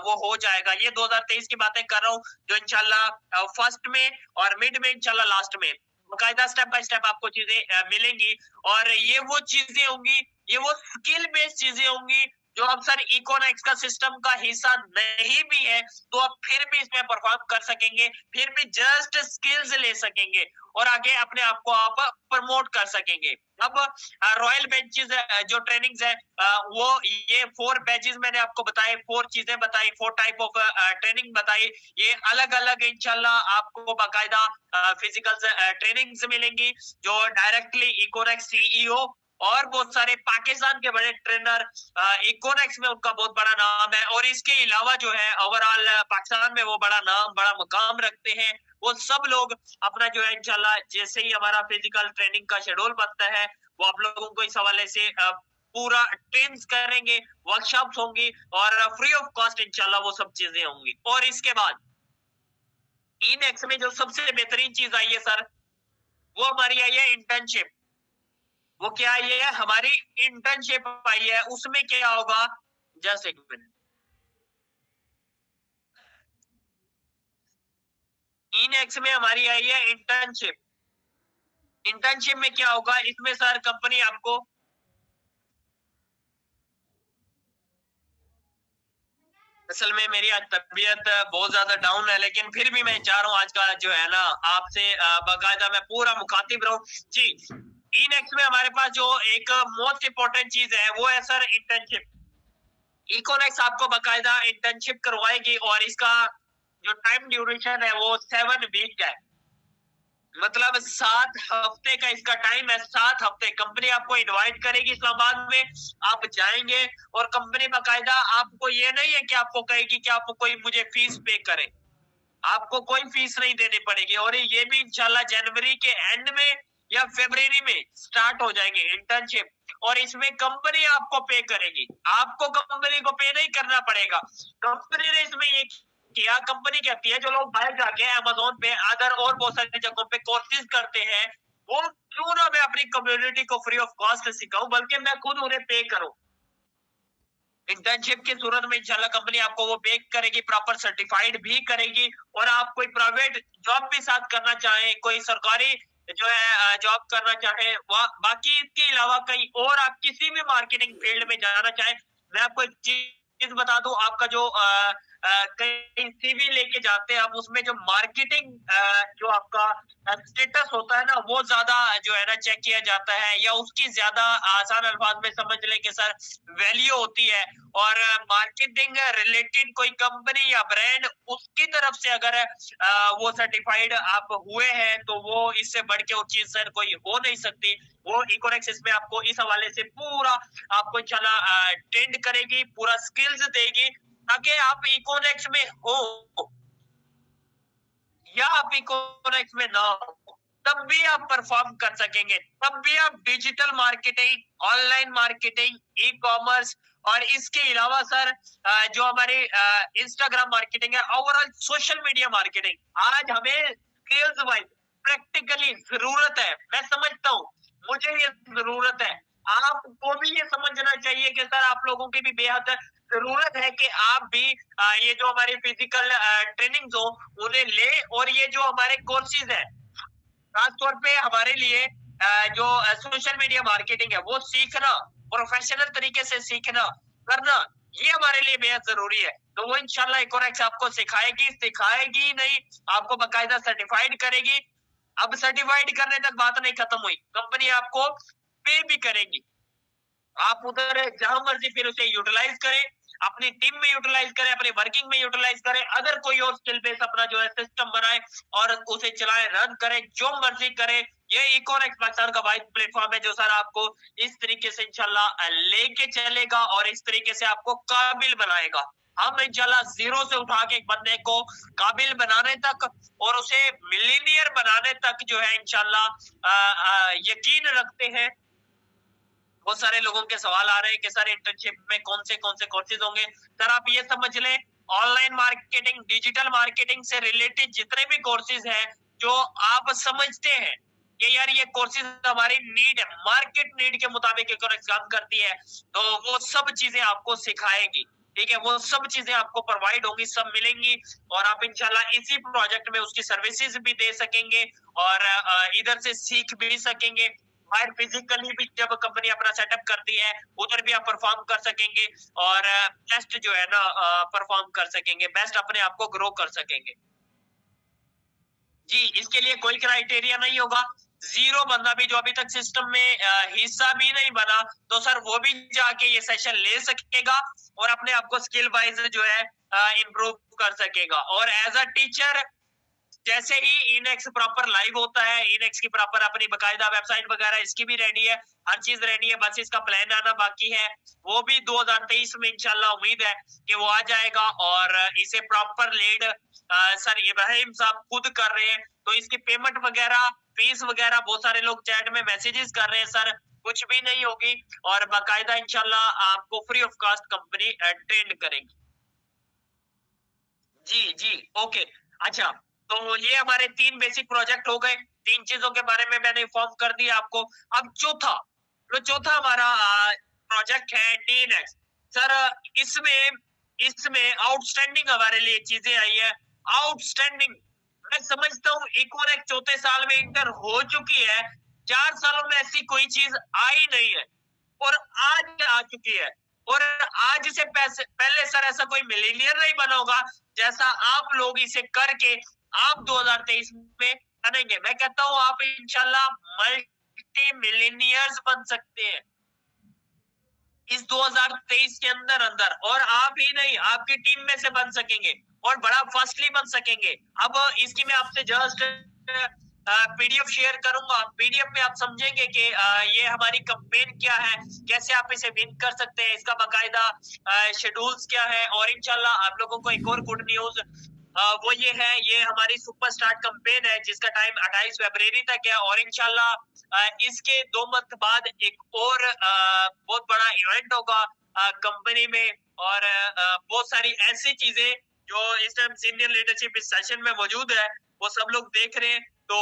B: वो हो जाएगा। ये 2023 की बातें कर रहा हूँ, जो इंशाल्लाह फर्स्ट में और मिड में इंशाल्लाह लास्ट में बकायदा स्टेप बाय स्टेप आपको चीजें मिलेंगी, और ये वो चीजें होंगी, ये वो स्किल बेस्ड चीजें होंगी जो अब सर इकोनॉमिक्स का सिस्टम का हिस्सा नहीं भी है तो आप फिर भी इसमें परफॉर्म कर सकेंगे, फिर भी जस्ट स्किल्स ले सकेंगे और आगे अपने आप को आप प्रमोट कर सकेंगे। अब रॉयल बेंचेस जो ट्रेनिंग्स है वो ये 4 बैचेस मैंने आपको बताए, 4 चीजें बताई, 4 टाइप ऑफ ट्रेनिंग बताई, ये अलग अलग इंशाल्लाह आपको बाकायदा फिजिकल ट्रेनिंग्स मिलेंगी जो डायरेक्टली इकोनॉमिक्स सीईओ और बहुत सारे पाकिस्तान के बड़े ट्रेनर इकोनॉमिक्स में उनका बहुत बड़ा नाम है, और इसके अलावा जो है ओवरऑल पाकिस्तान में वो बड़ा नाम, बड़ा मुकाम रखते हैं, वो सब लोग अपना जो है इंशाल्लाह जैसे ही हमारा फिजिकल ट्रेनिंग का शेड्यूल बनता है वो आप लोगों को इस हवाले से पूरा ट्रेन करेंगे, वर्कशॉप्स होंगी और फ्री ऑफ कॉस्ट इंशाल्लाह वो सब चीजें होंगी। और इसके बाद इनेक्स में जो सबसे बेहतरीन चीज आई है सर वो हमारी आई है इंटर्नशिप। वो क्या आई है, हमारी इंटर्नशिप आई है, उसमें क्या होगा, जस्ट एक मिनट, इनएक्स में हमारी आई है इंटर्नशिप। इंटर्नशिप में क्या होगा, इसमें सर कंपनी आपको, असल में मेरी आज तबीयत बहुत ज्यादा डाउन है, लेकिन फिर भी मैं चाह रहा हूँ आज का जो है ना आपसे बाकायदा मैं पूरा मुखातिब रहूं जी। इनएक्स में हमारे पास जो एक मोस्ट इंपॉर्टेंट चीज है वो है सर इंटर्नशिप। इकोनेक्स आपको बाकायदा इंटर्नशिप करवाएगी और इसका जो टाइम ड्यूरेशन है वो 7 वीक है, मतलब 7 हफ्ते का इसका टाइम है। 7 हफ्ते कंपनी आपको इनवाइट करेगी इस्लामाबाद में, आप जाएंगे और कंपनी बाकायदा आपको ये नहीं है कि आपको कहेगी कि आप कोई मुझे फीस पे करे, आपको कोई फीस नहीं देनी पड़ेगी। और ये भी इंशाल्लाह जनवरी के एंड में या फरवरी में स्टार्ट हो जाएंगे इंटर्नशिप, और इसमें कंपनी आपको पे करेगी, आपको कंपनी को पे नहीं करना पड़ेगा। कंपनी ने इसमें ये किया, कंपनी कहती है जो लोग बाहर जाके अमेज़न पे अदर और बहुत सारी जगहों पे कोर्सेज करते हैं, वो क्यों ना मैं अपनी कम्युनिटी को फ्री ऑफ कॉस्ट सिखाऊं, बल्कि मैं खुद उन्हें पे करूं। इंटर्नशिप की सूरत में इंशाल्लाह कंपनी आपको वो पे करेगी, प्रॉपर सर्टिफाइड भी करेगी। और आप कोई प्राइवेट जॉब भी साथ करना चाहें, कोई सरकारी जो है जॉब करना चाहे, बाकी इसके अलावा कहीं और आप किसी भी मार्केटिंग फील्ड में जाना चाहें, मैं आपको एक चीज बता दूं, आपका जो कहीं सीवी लेके जाते हैं आप, उसमें जो मार्केटिंग जो आपका स्टेटस होता है ना, वो ज्यादा जो है ना चेक किया जाता है, या उसकी ज्यादा आसान अल्फाज में समझ लें कि सर वैल्यू होती है। और मार्केटिंग रिलेटेड कोई कंपनी या ब्रांड, उसकी तरफ से अगर वो सर्टिफाइड आप हुए हैं तो वो इससे बढ़ के वो चीज सर कोई हो नहीं सकती। वो इकोनेक्स इसमें आपको इस हवाले से पूरा आपको इंशाल्लाह ट्रेंड करेगी, पूरा स्किल्स देगी, ताकि आप इकोनेक्स में हो या आप इकोनेक्स में ना हो, तब भी आप परफॉर्म कर सकेंगे, तब भी आप digital marketing, online marketing, e commerce, और इसके अलावा सर जो हमारी इंस्टाग्राम मार्केटिंग है, ओवरऑल सोशल मीडिया मार्केटिंग, आज हमें स्किल्स वाइज प्रैक्टिकली जरूरत है। मैं समझता हूँ मुझे ये जरूरत है, आपको भी ये समझना चाहिए कि सर आप लोगों की भी बेहद जरूरत है कि आप भी ये जो हमारी फिजिकल ट्रेनिंग्स हो उन्हें ले, और ये जो हमारे कोर्सेज है खासतौर पे हमारे लिए जो सोशल मीडिया मार्केटिंग है वो सीखना, प्रोफेशनल तरीके से सीखना करना, ये हमारे लिए बेहद जरूरी है। तो वो इंशाल्लाह इकोनेक्स आपको सिखाएगी नहीं, आपको बाकायदा सर्टिफाइड करेगी। अब सर्टिफाइड करने तक बात नहीं खत्म हुई, कंपनी आपको पे भी करेगी। आप उधर जहां मर्जी फिर उसे यूटिलाइज करें, अपनी टीम में यूटिलाइज करें, अपनी वर्किंग में यूटिलाइज करें, अगर कोई और स्किल बेस अपना जो है सिस्टम बनाए और उसे चलाए, रन करें, जो मर्जी करें। ये इकोनेक्स पाकिस्तान का वाइड प्लेटफॉर्म है जो सर आपको इस तरीके से इंशाल्लाह लेके चलेगा और इस तरीके से आपको काबिल बनाएगा। हम इंशाल्लाह जीरो से उठा के एक बंदे को काबिल बनाने तक और उसे मिलीनियर बनाने तक जो है इंशाल्लाह यकीन रखते हैं। बहुत सारे लोगों के सवाल आ रहे हैं कि सर इंटर्नशिप में कौन से कोर्सेज होंगे। सर आप ये समझ लें, ऑनलाइन मार्केटिंग, डिजिटल मार्केटिंग से रिलेटेड जितने भी कोर्सेज हैं जो आप समझते हैं कि यार ये कोर्सेज हमारी नीड है, मार्केट नीड के मुताबिक काम करती है, तो वो सब चीजें आपको सिखाएगी। ठीक है, वो सब चीजें आपको प्रोवाइड होंगी, सब मिलेंगी, और आप इंशाल्लाह इसी प्रोजेक्ट में उसकी सर्विसेज भी दे सकेंगे और इधर से सीख भी सकेंगे। बाहर फिजिकली भी जब कंपनी अपना सेटअप करती है उधर भी आप परफॉर्म कर सकेंगे और बेस्ट जो है ना परफॉर्म कर सकेंगे, बेस्ट अपने आप को ग्रो कर सकेंगे। जी, इसके लिए कोई क्राइटेरिया नहीं होगा। जीरो बंदा भी जो अभी तक सिस्टम में हिस्सा भी नहीं बना, तो सर वो भी जाके ये सेशन ले सकेगा और अपने आप को स्किल वाइज जो है इम्प्रूव कर सकेगा। और एज अ टीचर जैसे ही इनएक्स प्रॉपर लाइव होता है, इनएक्स की प्रॉपर अपनी बकायदा वेबसाइट वगैरह इसकी भी रेडी है, हर चीज रेडी है, बस इसका प्लान आना बाकी है। वो भी 2023 में इंशाल्लाह उम्मीद है कि वो आ जाएगा और इसे प्रॉपर लीड सर इब्राहिम साहब खुद कर रहे हैं। तो इसकी पेमेंट वगैरह, फीस वगैरह, बहुत सारे लोग चैट में मैसेजेस कर रहे हैं सर कुछ भी नहीं होगी, और बाकायदा इंशाल्लाह आपको free of cost company trend करेगी। जी जी ओके, अच्छा, तो ये हमारे 3 बेसिक प्रोजेक्ट हो गए, 3 चीजों के बारे में मैंने इन्फॉर्म कर दिया आपको। अब चौथा, तो चौथा हमारा प्रोजेक्ट है टीनेक्स। सर इसमें आउटस्टैंडिंग हमारे लिए चीजें आई है, आउटस्टैंडिंग। मैं समझता हूँ इकोनेक्स चौथे साल में इंटर हो चुकी है, 4 सालों में ऐसी कोई चीज आई नहीं है और आज आ चुकी है। और आज से पहले सर ऐसा कोई मिलीनियर नहीं बना होगा जैसा आप लोग इसे करके आप 2023 में बनेंगे। मैं कहता हूँ आप इंशाल्लाह मल्टी मिलीनियर्स बन सकते हैं इस 2023 के अंदर, और आप ही नहीं आपकी टीम में से बन सकेंगे और बड़ा फास्टली बन सकेंगे। अब इसकी मैं आपसे जस्ट पीडीएफ शेयर करूंगा। पीडीएफ में आप समझेंगे कि ये हमारी कैंपेन क्या है, कैसे आप इसे विन कर सकते हैं, इसका बाकायदा शेड्यूल्स क्या है। और इंशाल्लाह आप लोगों को एक और गुड न्यूज वो ये है, ये हमारी सुपर स्टार्ट कैंपेन है जिसका टाइम 28 फरवरी तक है। और इंशाल्लाह इसके 2 मंथ बाद एक और बहुत बड़ा इवेंट होगा कंपनी में, और बहुत सारी ऐसी चीजें जो इस टाइम सीनियर लीडरशिप इस सेशन में मौजूद है वो सब लोग देख रहे हैं। तो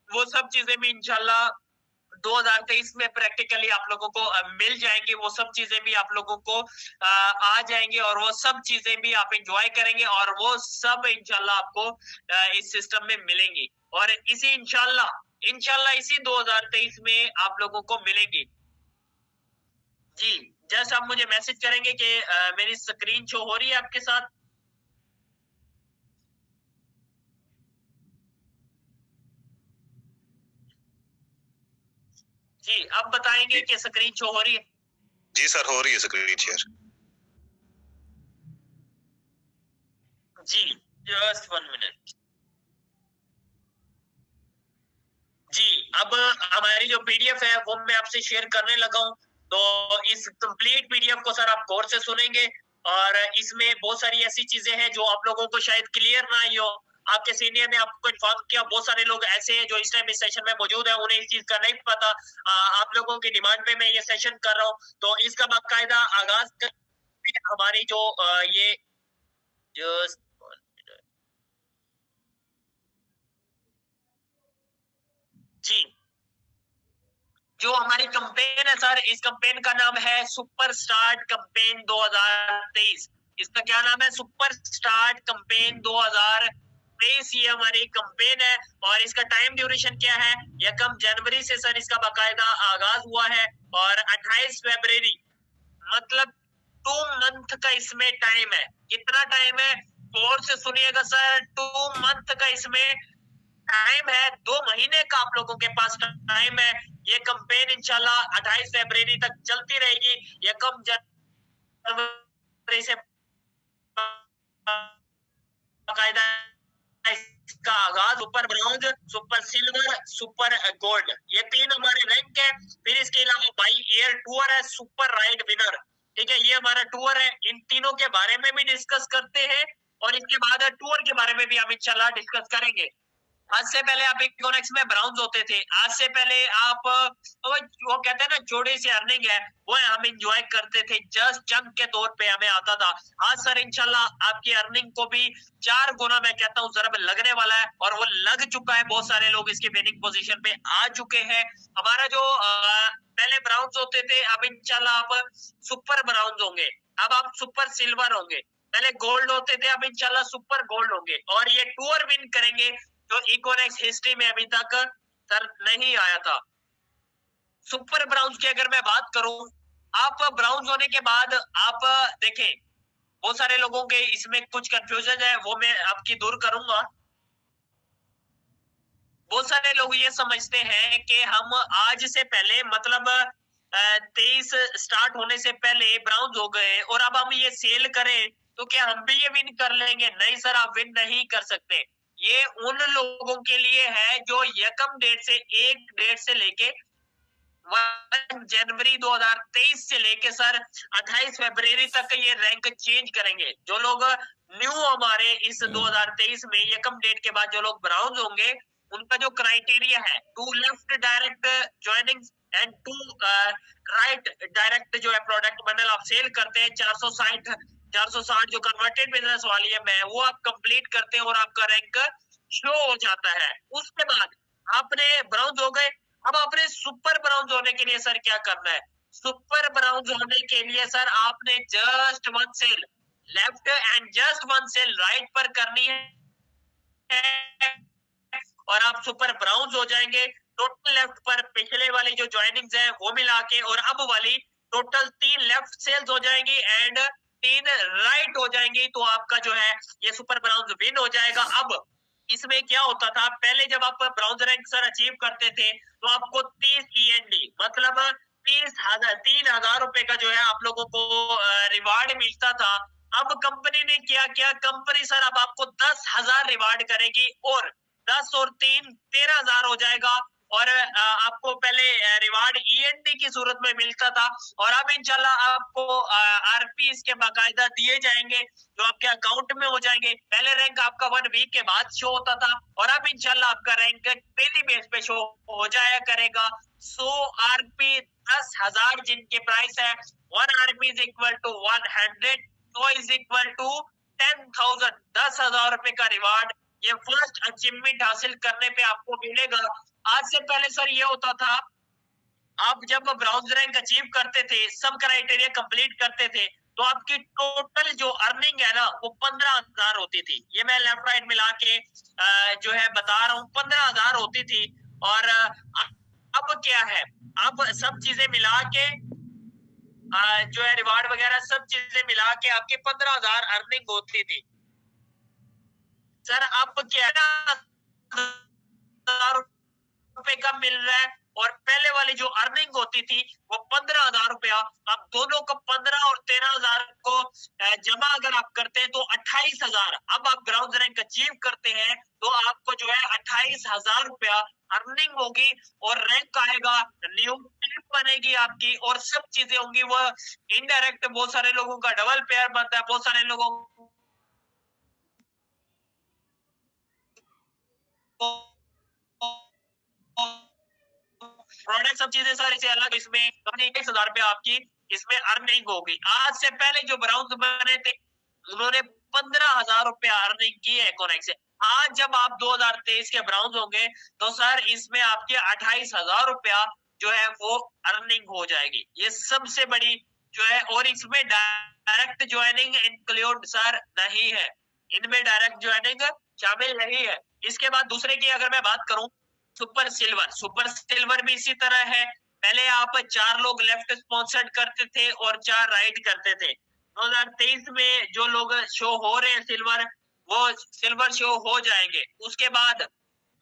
B: वो सब चीजें भी इंशाल्लाह 2023 में प्रैक्टिकली आप लोगों को मिल जाएंगी, वो सब चीजें भी आप लोगों को आ जाएंगी और वो सब चीजें भी आप एंजॉय करेंगे और वो सब इंशाल्लाह आपको इस सिस्टम में मिलेंगी। और इसी इंशाल्लाह इसी 2023 में आप लोगों को मिलेंगी। जी जस्ट आप मुझे मैसेज करेंगे कि मेरी स्क्रीन शो हो रही है आपके साथ। जी अब बताएंगे कि स्क्रीन शो हो रही है।
A: जी सर हो रही है स्क्रीन शेयर।
B: जी जस्ट 1 मिनट। जी अब हमारी जो पीडीएफ है वो मैं आपसे शेयर करने लगा हूँ। तो इस कंप्लीट पीडीएफ को सर आप गौर से सुनेंगे और इसमें बहुत सारी ऐसी चीजें हैं जो आप लोगों को शायद क्लियर ना आई हो। आपके सीनियर ने आपको इन्फॉर्म किया, बहुत सारे लोग ऐसे हैं जो इस टाइम इस सेशन में मौजूद है, उन्हें इस चीज का नहीं पता। आप लोगों की डिमांड पे मैं ये सेशन कर रहा हूँ। तो इसका बाकायदा आगाज हमारी जो ये जी जो हमारी कैंपेन है सर, इस कैंपेन का नाम है सुपर स्टार्ट कैंपेन 2023। इसका क्या नाम है? सुपर स्टार्ट कैंपेन 2023 ये हमारी कैंपेन है। और इसका टाइम ड्यूरेशन क्या है? 1 जनवरी से सर इसका बाकायदा आगाज हुआ है और 28 फरवरी, मतलब 2 मंथ का इसमें टाइम है। कितना टाइम है? गौर से सुनिएगा सर, 2 मंथ का इसमें टाइम है, 2 महीने का आप लोगों के पास टाइम है। ये कैंपेन इंशाल्लाह 28 फरवरी तक चलती रहेगी। 1 जनवरी से बाकायदा इसका आगाज super bronze, super silver, super gold, ये 3 हमारे रैंक है। फिर इसके अलावा बाई एयर टूर है, सुपर राइड विनर, ठीक है, ये हमारा टूर है। इन तीनों के बारे में भी डिस्कस करते हैं और इसके बाद टूर के बारे में भी हम इंशाल्लाह डिस्कस करेंगे। आज से पहले आप इकोनेक्स में ब्राउन्स होते थे, आज से पहले आप वो कहते हैं ना छोटी सी अर्निंग है, वो हम एंजॉय करते थे, जस्ट चंक के तौर पे हमें आता था। आज सर इंशाल्लाह आपकी अर्निंग को भी 4 गुना मैं कहता हूँ जरा लगने वाला है और वो लग चुका है। बहुत सारे लोग इसके विनिंग पोजीशन पे आ चुके हैं। हमारा जो पहले ब्राउन्स होते थे, अब इंशाल्लाह आप सुपर ब्राउन्स होंगे, अब आप सुपर सिल्वर होंगे। पहले गोल्ड होते थे, अब इंशाल्लाह सुपर गोल्ड होंगे और ये टूर विन करेंगे जो इकोनेक्स हिस्ट्री में अभी तक सर नहीं आया था। सुपर ब्राउन्स की अगर मैं बात करूं, आप ब्राउन्स होने के बाद आप देखें बहुत सारे लोगों के इसमें कुछ कंफ्यूजन है, वो मैं आपकी दूर करूंगा। बहुत सारे लोग ये समझते हैं कि हम आज से पहले मतलब 23 स्टार्ट होने से पहले ब्राउन्स हो गए और अब हम ये सेल करें तो क्या हम भी ये विन कर लेंगे? नहीं सर, आप विन नहीं कर सकते। ये उन लोगों के लिए है जो यकम डेट से 1 डेट से लेके 1 जनवरी 2023 से लेके सर 28 फरवरी तक ये रैंक चेंज करेंगे। जो लोग न्यू हमारे इस 2023 में यकम डेट के बाद जो लोग ब्राउन्स होंगे, उनका जो क्राइटेरिया है 2 left direct joining and 2 right direct जो है प्रोडक्ट बंडल आप सेल करते हैं, 460 जो कन्वर्टेड बिजनेस वाली है मैं वो आप कंप्लीट करते हैं और आपका रैंक शो हो जाता है। उसके बाद आपने ब्राउन्स हो गए, अब अपने सुपर ब्राउन्स होने के लिए सर क्या करना है? सुपर ब्राउन्स होने के लिए सर आपने just one cell left and just one cell right पर करनी है और आप सुपर ब्राउन्स हो जाएंगे। टोटल लेफ्ट पर पिछले वाली जो ज्वाइनिंग्स है वो मिला के और अब वाली टोटल 3 लेफ्ट सेल्स हो जाएंगी एंड 3 राइट हो जाएंगी, तो आपका जो है ये सुपर ब्राउन्स विन हो जाएगा। अब इसमें क्या होता था, पहले जब आप ब्राउन्स रैंक सर अचीव करते थे तो आपको 30 END मतलब 3,000 रुपए का जो है आप लोगों को रिवार्ड मिलता था। अब कंपनी ने क्या किया, कंपनी सर अब आपको 10,000 रिवार्ड करेगी और 10 और 3 13,000 हो जाएगा। और आपको पहले रिवार्ड END की सूरत में मिलता था और अब इंशाल्लाह आपको RP इसके बाकायदा दिए जाएंगे जो आपके अकाउंट में हो जाएंगे। पहले रैंक आपका 1 वीक के बाद शो होता था और अब इंशाल्लाह आपका रैंक डेली बेस पे शो हो जाया करेगा। सो RP 10,000 जिनकी प्राइस है 1 RP is equal to 100, so is equal to 10,000, 10,000 रुपए का रिवार्ड ये फर्स्ट अचीवमेंट हासिल करने पे आपको मिलेगा। आज से पहले सर ये होता था, आप जब ब्राउन्स रैंक अचीव करते थे, सब क्राइटेरिया कंप्लीट करते थे, तो आपकी टोटल जो अर्निंग है ना वो 15,000 होती थी। ये मैं लेफ्ट राइट मिला के जो है बता रहा हूँ, 15,000 होती थी। और अब क्या है, अब सब चीजें मिला के जो है रिवार्ड वगैरह सब चीजें मिला के आपकी 15,000 अर्निंग होती थी। सर आप क्या रुपए का मिल रहा है और पहले वाली जो अर्निंग होती थी वो 15,000 रुपया। अब दोनों को 15 और 13,000 को जमा अगर आप करते हैं तो 28,000। अब आप ग्राउंड रैंक अचीव करते हैं तो आपको जो है 28,000 रुपया अर्निंग होगी और रैंक आएगा, न्यू टीम बनेगी आपकी और सब चीजें होंगी। वो इनडायरेक्ट बहुत सारे लोगों का डबल पेयर बनता है, बहुत सारे लोगों प्रोडक्ट सब चीजें सारी से अलग, इसमें 21,000 रुपया आपकी इसमें अर्निंग होगी। आज से पहले जो ब्राउन्स बने थे उन्होंने 15,000 रुपया अर्निंग की है कोनेक्ट से। आज जब आप 2023 के ब्राउन्स होंगे तो सर इसमें आपके 28,000 रुपया जो है वो अर्निंग हो जाएगी। ये सबसे बड़ी जो है, और इसमें डायरेक्ट ज्वाइनिंग इंक्लूड सर नहीं है, इनमें डायरेक्ट ज्वाइनिंग शामिल नहीं है। इसके बाद दूसरे की अगर मैं बात करूं, सुपर सिल्वर, सुपर सिल्वर भी इसी तरह है। पहले आप 4 लोग लेफ्ट स्पॉन्सर्ड करते थे और 4 राइट करते थे। 2023 में जो लोग शो हो रहे हैं सिल्वर, वो सिल्वर शो हो जाएंगे। उसके बाद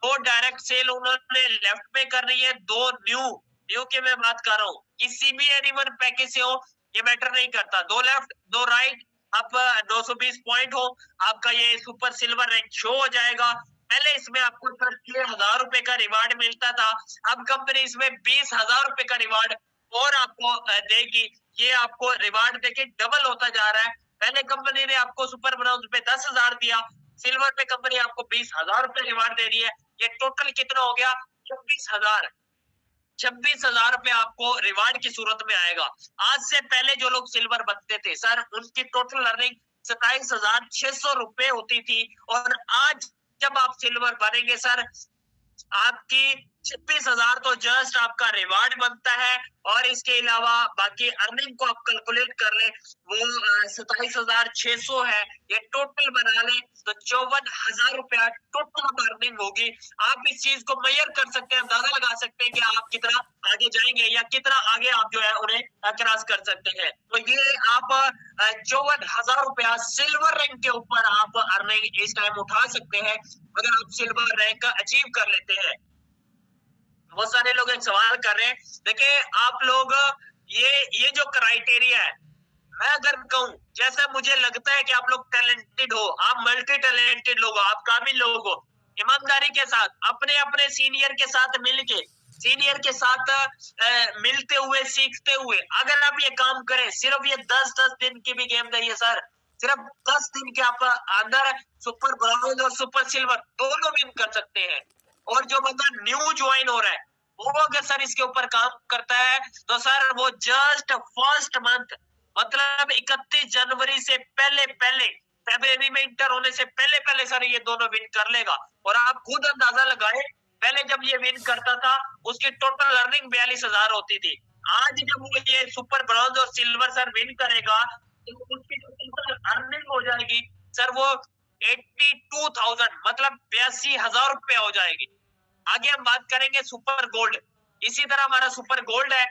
B: 2 डायरेक्ट सेल उन्होंने लेफ्ट में करनी है, 2 न्यू की मैं बात कर रहा हूँ। किसी भी एनीवन पैकेज से हो ये मैटर नहीं करता, 2 लेफ्ट 2 राइट, आप 220 पॉइंट हो आपका ये सुपर सिल्वर रैंक शो हो जाएगा। पहले इसमें आपको 6,000 रुपए का रिवार्ड मिलता था, अब कंपनी इसमें 20,000 रुपए का रिवार्ड और आपको देगी। ये आपको रिवार्ड देके डबल होता जा रहा है। पहले कंपनी ने आपको सुपर ब्राउन्स पे 10,000 दिया, सिल्वर पे कंपनी आपको 20,000 रुपए रिवार्ड दे रही है। ये टोटल कितना हो गया, 26,000। 26,000 रुपए आपको रिवार्ड की सूरत में आएगा। आज से पहले जो लोग सिल्वर बनते थे सर उनकी टोटल अर्निंग 27,600 रुपए होती थी और आज जब आप सिल्वर बनेंगे सर आपकी 26,000 तो जस्ट आपका रिवार्ड बनता है और इसके अलावा बाकी अर्निंग को आप कैलकुलेट कर ले वो 27,600 है। ये टोटल बना ले तो 54,000 रुपया टोटल अर्निंग होगी। आप इस चीज को मेजर कर सकते हैं, अंदाजा लगा सकते हैं कि आप कितना आगे जाएंगे या कितना आगे आप जो है उन्हें क्रॉस कर सकते हैं। तो ये आप 54,000 रुपया सिल्वर रैंक के ऊपर आप अर्निंग इस टाइम उठा सकते हैं अगर आप सिल्वर रैंक अचीव कर लेते हैं। बहुत सारे लोग एक सवाल कर रहे हैं, देखिए आप लोग ये जो क्राइटेरिया है, मैं अगर कहूं जैसा मुझे लगता है कि आप लोग टैलेंटेड हो, आप मल्टी टैलेंटेड लोग हो, आप काबिल लोग हो, ईमानदारी के साथ अपने अपने सीनियर के साथ मिलके सीनियर के साथ मिलते हुए सीखते हुए अगर आप ये काम करें, सिर्फ ये 10-10 दिन की भी गेम नहीं है सर, सिर्फ 10 दिन के आप अंदर सुपर ब्राउन्स और सुपर सिल्वर दोनों विन कर सकते हैं। और जो बंदा न्यू ज्वाइन हो रहा है वो अगर सर इसके ऊपर काम करता है तो सर वो जस्ट फर्स्ट मंथ मतलब 31 जनवरी से पहले फरवरी में इंटर होने से पहले सर ये दोनों विन कर लेगा। और आप खुद अंदाजा लगाए पहले जब ये विन करता था उसकी टोटल अर्निंग 42,000 होती थी। आज जब वो ये सुपर ब्रॉन्ज और सिल्वर सर विन करेगा तो उसकी जो टोटल अर्निंग हो जाएगी सर वो 82,000 मतलब 82,000 रुपये हो जाएगी। आगे हम बात करेंगे सुपर गोल्ड। इसी तरह हमारा सुपर गोल्ड है।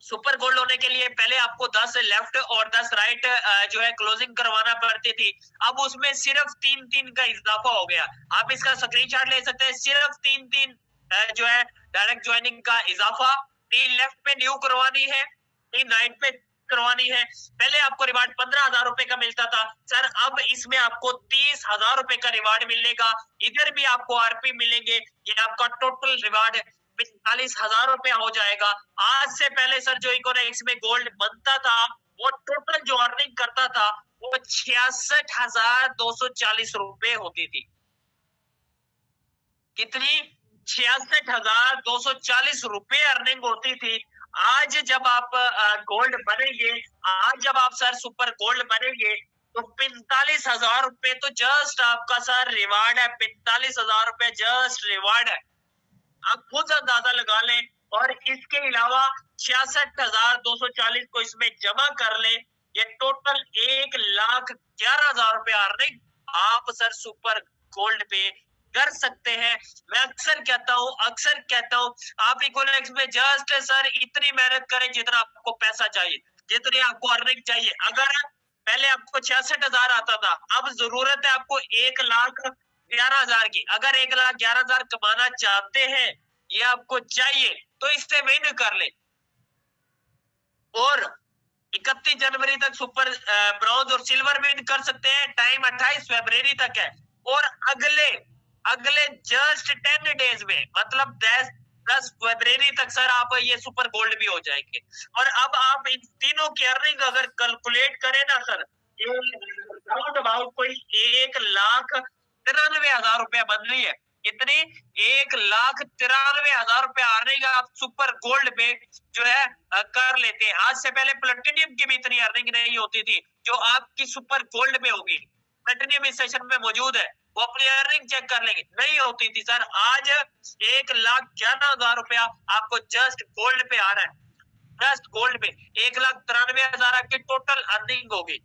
B: सुपर गोल्ड होने के लिए पहले आपको 10 लेफ्ट और 10 राइट जो है क्लोजिंग करवाना पड़ती थी। अब उसमें सिर्फ 3-3 का इजाफा हो गया। आप इसका स्क्रीनशॉट ले सकते हैं। सिर्फ 3-3 जो है डायरेक्ट ज्वाइनिंग का इजाफा। 3 लेफ्ट पे न्यू करवानी है, 3 राइट पे करवानी है। पहले आपको रिवार्ड 15,000 रुपए का मिलता था सर, अब इसमें आपको 30,000 रुपए का रिवार्ड मिलेगा। इधर भी आपको आरपी मिलेंगे। ये आपका टोटल रिवार्ड 45,000 रुपया हो जाएगा। आज से पहले सर जो इकोनॉमिक्स में गोल्ड बनता था वो टोटल जो अर्निंग करता था वो 66,240 रुपए होती थी। कितनी? 66,240 रुपए अर्निंग होती थी। आज जब आप गोल्ड बनेंगे, आज जब आप सर सुपर गोल्ड बनेंगे तो 45,000 रुपए तो जस्ट आपका सर रिवार्ड है। 45,000 रुपए जस्ट रिवार्ड है। आप खुद अंदाजा लगा लें। और इसके अलावा 66,240 को इसमें जमा कर ले, ये टोटल 1,11,000 रुपए अर्निंग आप सर सुपर गोल्ड पे कर सकते हैं। मैं अक्सर कहता हूँ आप इकोनॉमिक्स में जस्ट सर इतनी मेहनत करें जितना आपको पैसा चाहिए, जितनी आपको अर्निंग चाहिए। अगर पहले आपको 66,000 आता था, अब जरूरत है आपको 1,11,000 की। अगर 1,11,000 कमाना चाहते हैं, ये आपको चाहिए, तो इससे विन कर ले। और 31 जनवरी तक सुपर ब्रॉन्ज और सिल्वर विन कर सकते हैं। टाइम 28 फरवरी तक है। और अगले जस्ट 10 डेज में मतलब 10 फरवरी तक सर आप ये सुपर गोल्ड भी हो जाएंगे। और अब आप इन तीनों की अर्निंग अगर कैलकुलेट करें ना सर, राउंड अबाउट कोई 1,93,000 रुपया बन रही है। कितनी? 1,93,000 रुपया अर्निंग आप सुपर गोल्ड पे जो है कर लेते हैं। आज से पहले प्लेटिनियम की भी इतनी अर्निंग नहीं होती थी जो आपकी सुपर गोल्ड में होगी। प्लेटिनियम इस सेशन में मौजूद है, वो अपनी अर्निंग चेक कर लेंगे, नहीं होती थी सर। आज 1,11,000 रुपया आपको जस्ट गोल्ड पे आ रहा है। जस्ट गोल्ड पे 1,93,000 आपकी टोटल अर्निंग होगी।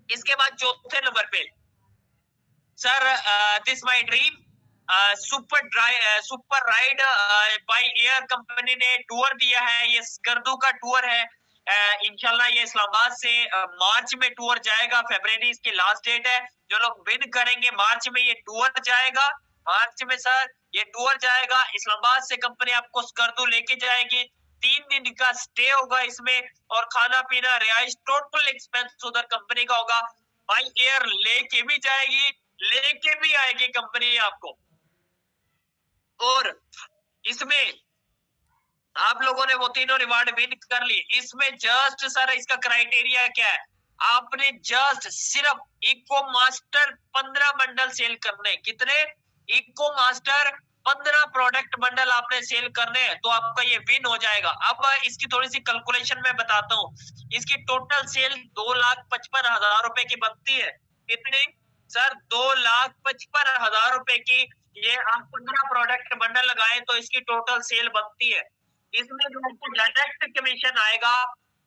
B: इसके बाद चौथे नंबर पे sir this my dream super ride by air company ने टूर दिया है। ये स्कर्दू का टूर है। इंशाल्लाह ये इस्लामाबाद से मार्च में टूर जाएगा। फरवरी इसकी लास्ट डेट है। जो लोग विन करेंगे मार्च में ये टूर जाएगा। मार्च में सर ये टूर जाएगा। इस्लामाबाद से कंपनी आपको स्कर्दू लेके जाएगी। 3 दिन का स्टे होगा इसमें और खाना पीना रिहाइश टोटल एक्सपेंस उधर कंपनी का होगा। बाई एयर लेके भी जाएगी, लेके भी आएगी कंपनी आपको। और इसमें आप लोगों ने वो तीनों रिवार्ड विन कर ली। इसमें जस्ट सर इसका क्राइटेरिया क्या है? आपने जस्ट सिर्फ इको मास्टर 15 बंडल सेल करने। कितने? इको मास्टर 15 प्रोडक्ट बंडल आपने सेल करने हैं तो आपका ये विन हो जाएगा। अब इसकी थोड़ी सी कैलकुलेशन मैं बताता हूँ। इसकी टोटल सेल 2,55,000 रुपए की बनती है। कितनी? सर 2,55,000 रुपए की। ये आप 15 प्रोडक्ट बंडल लगाए तो इसकी टोटल सेल बनती है। इसमें जो आपको डायरेक्ट कमीशन आएगा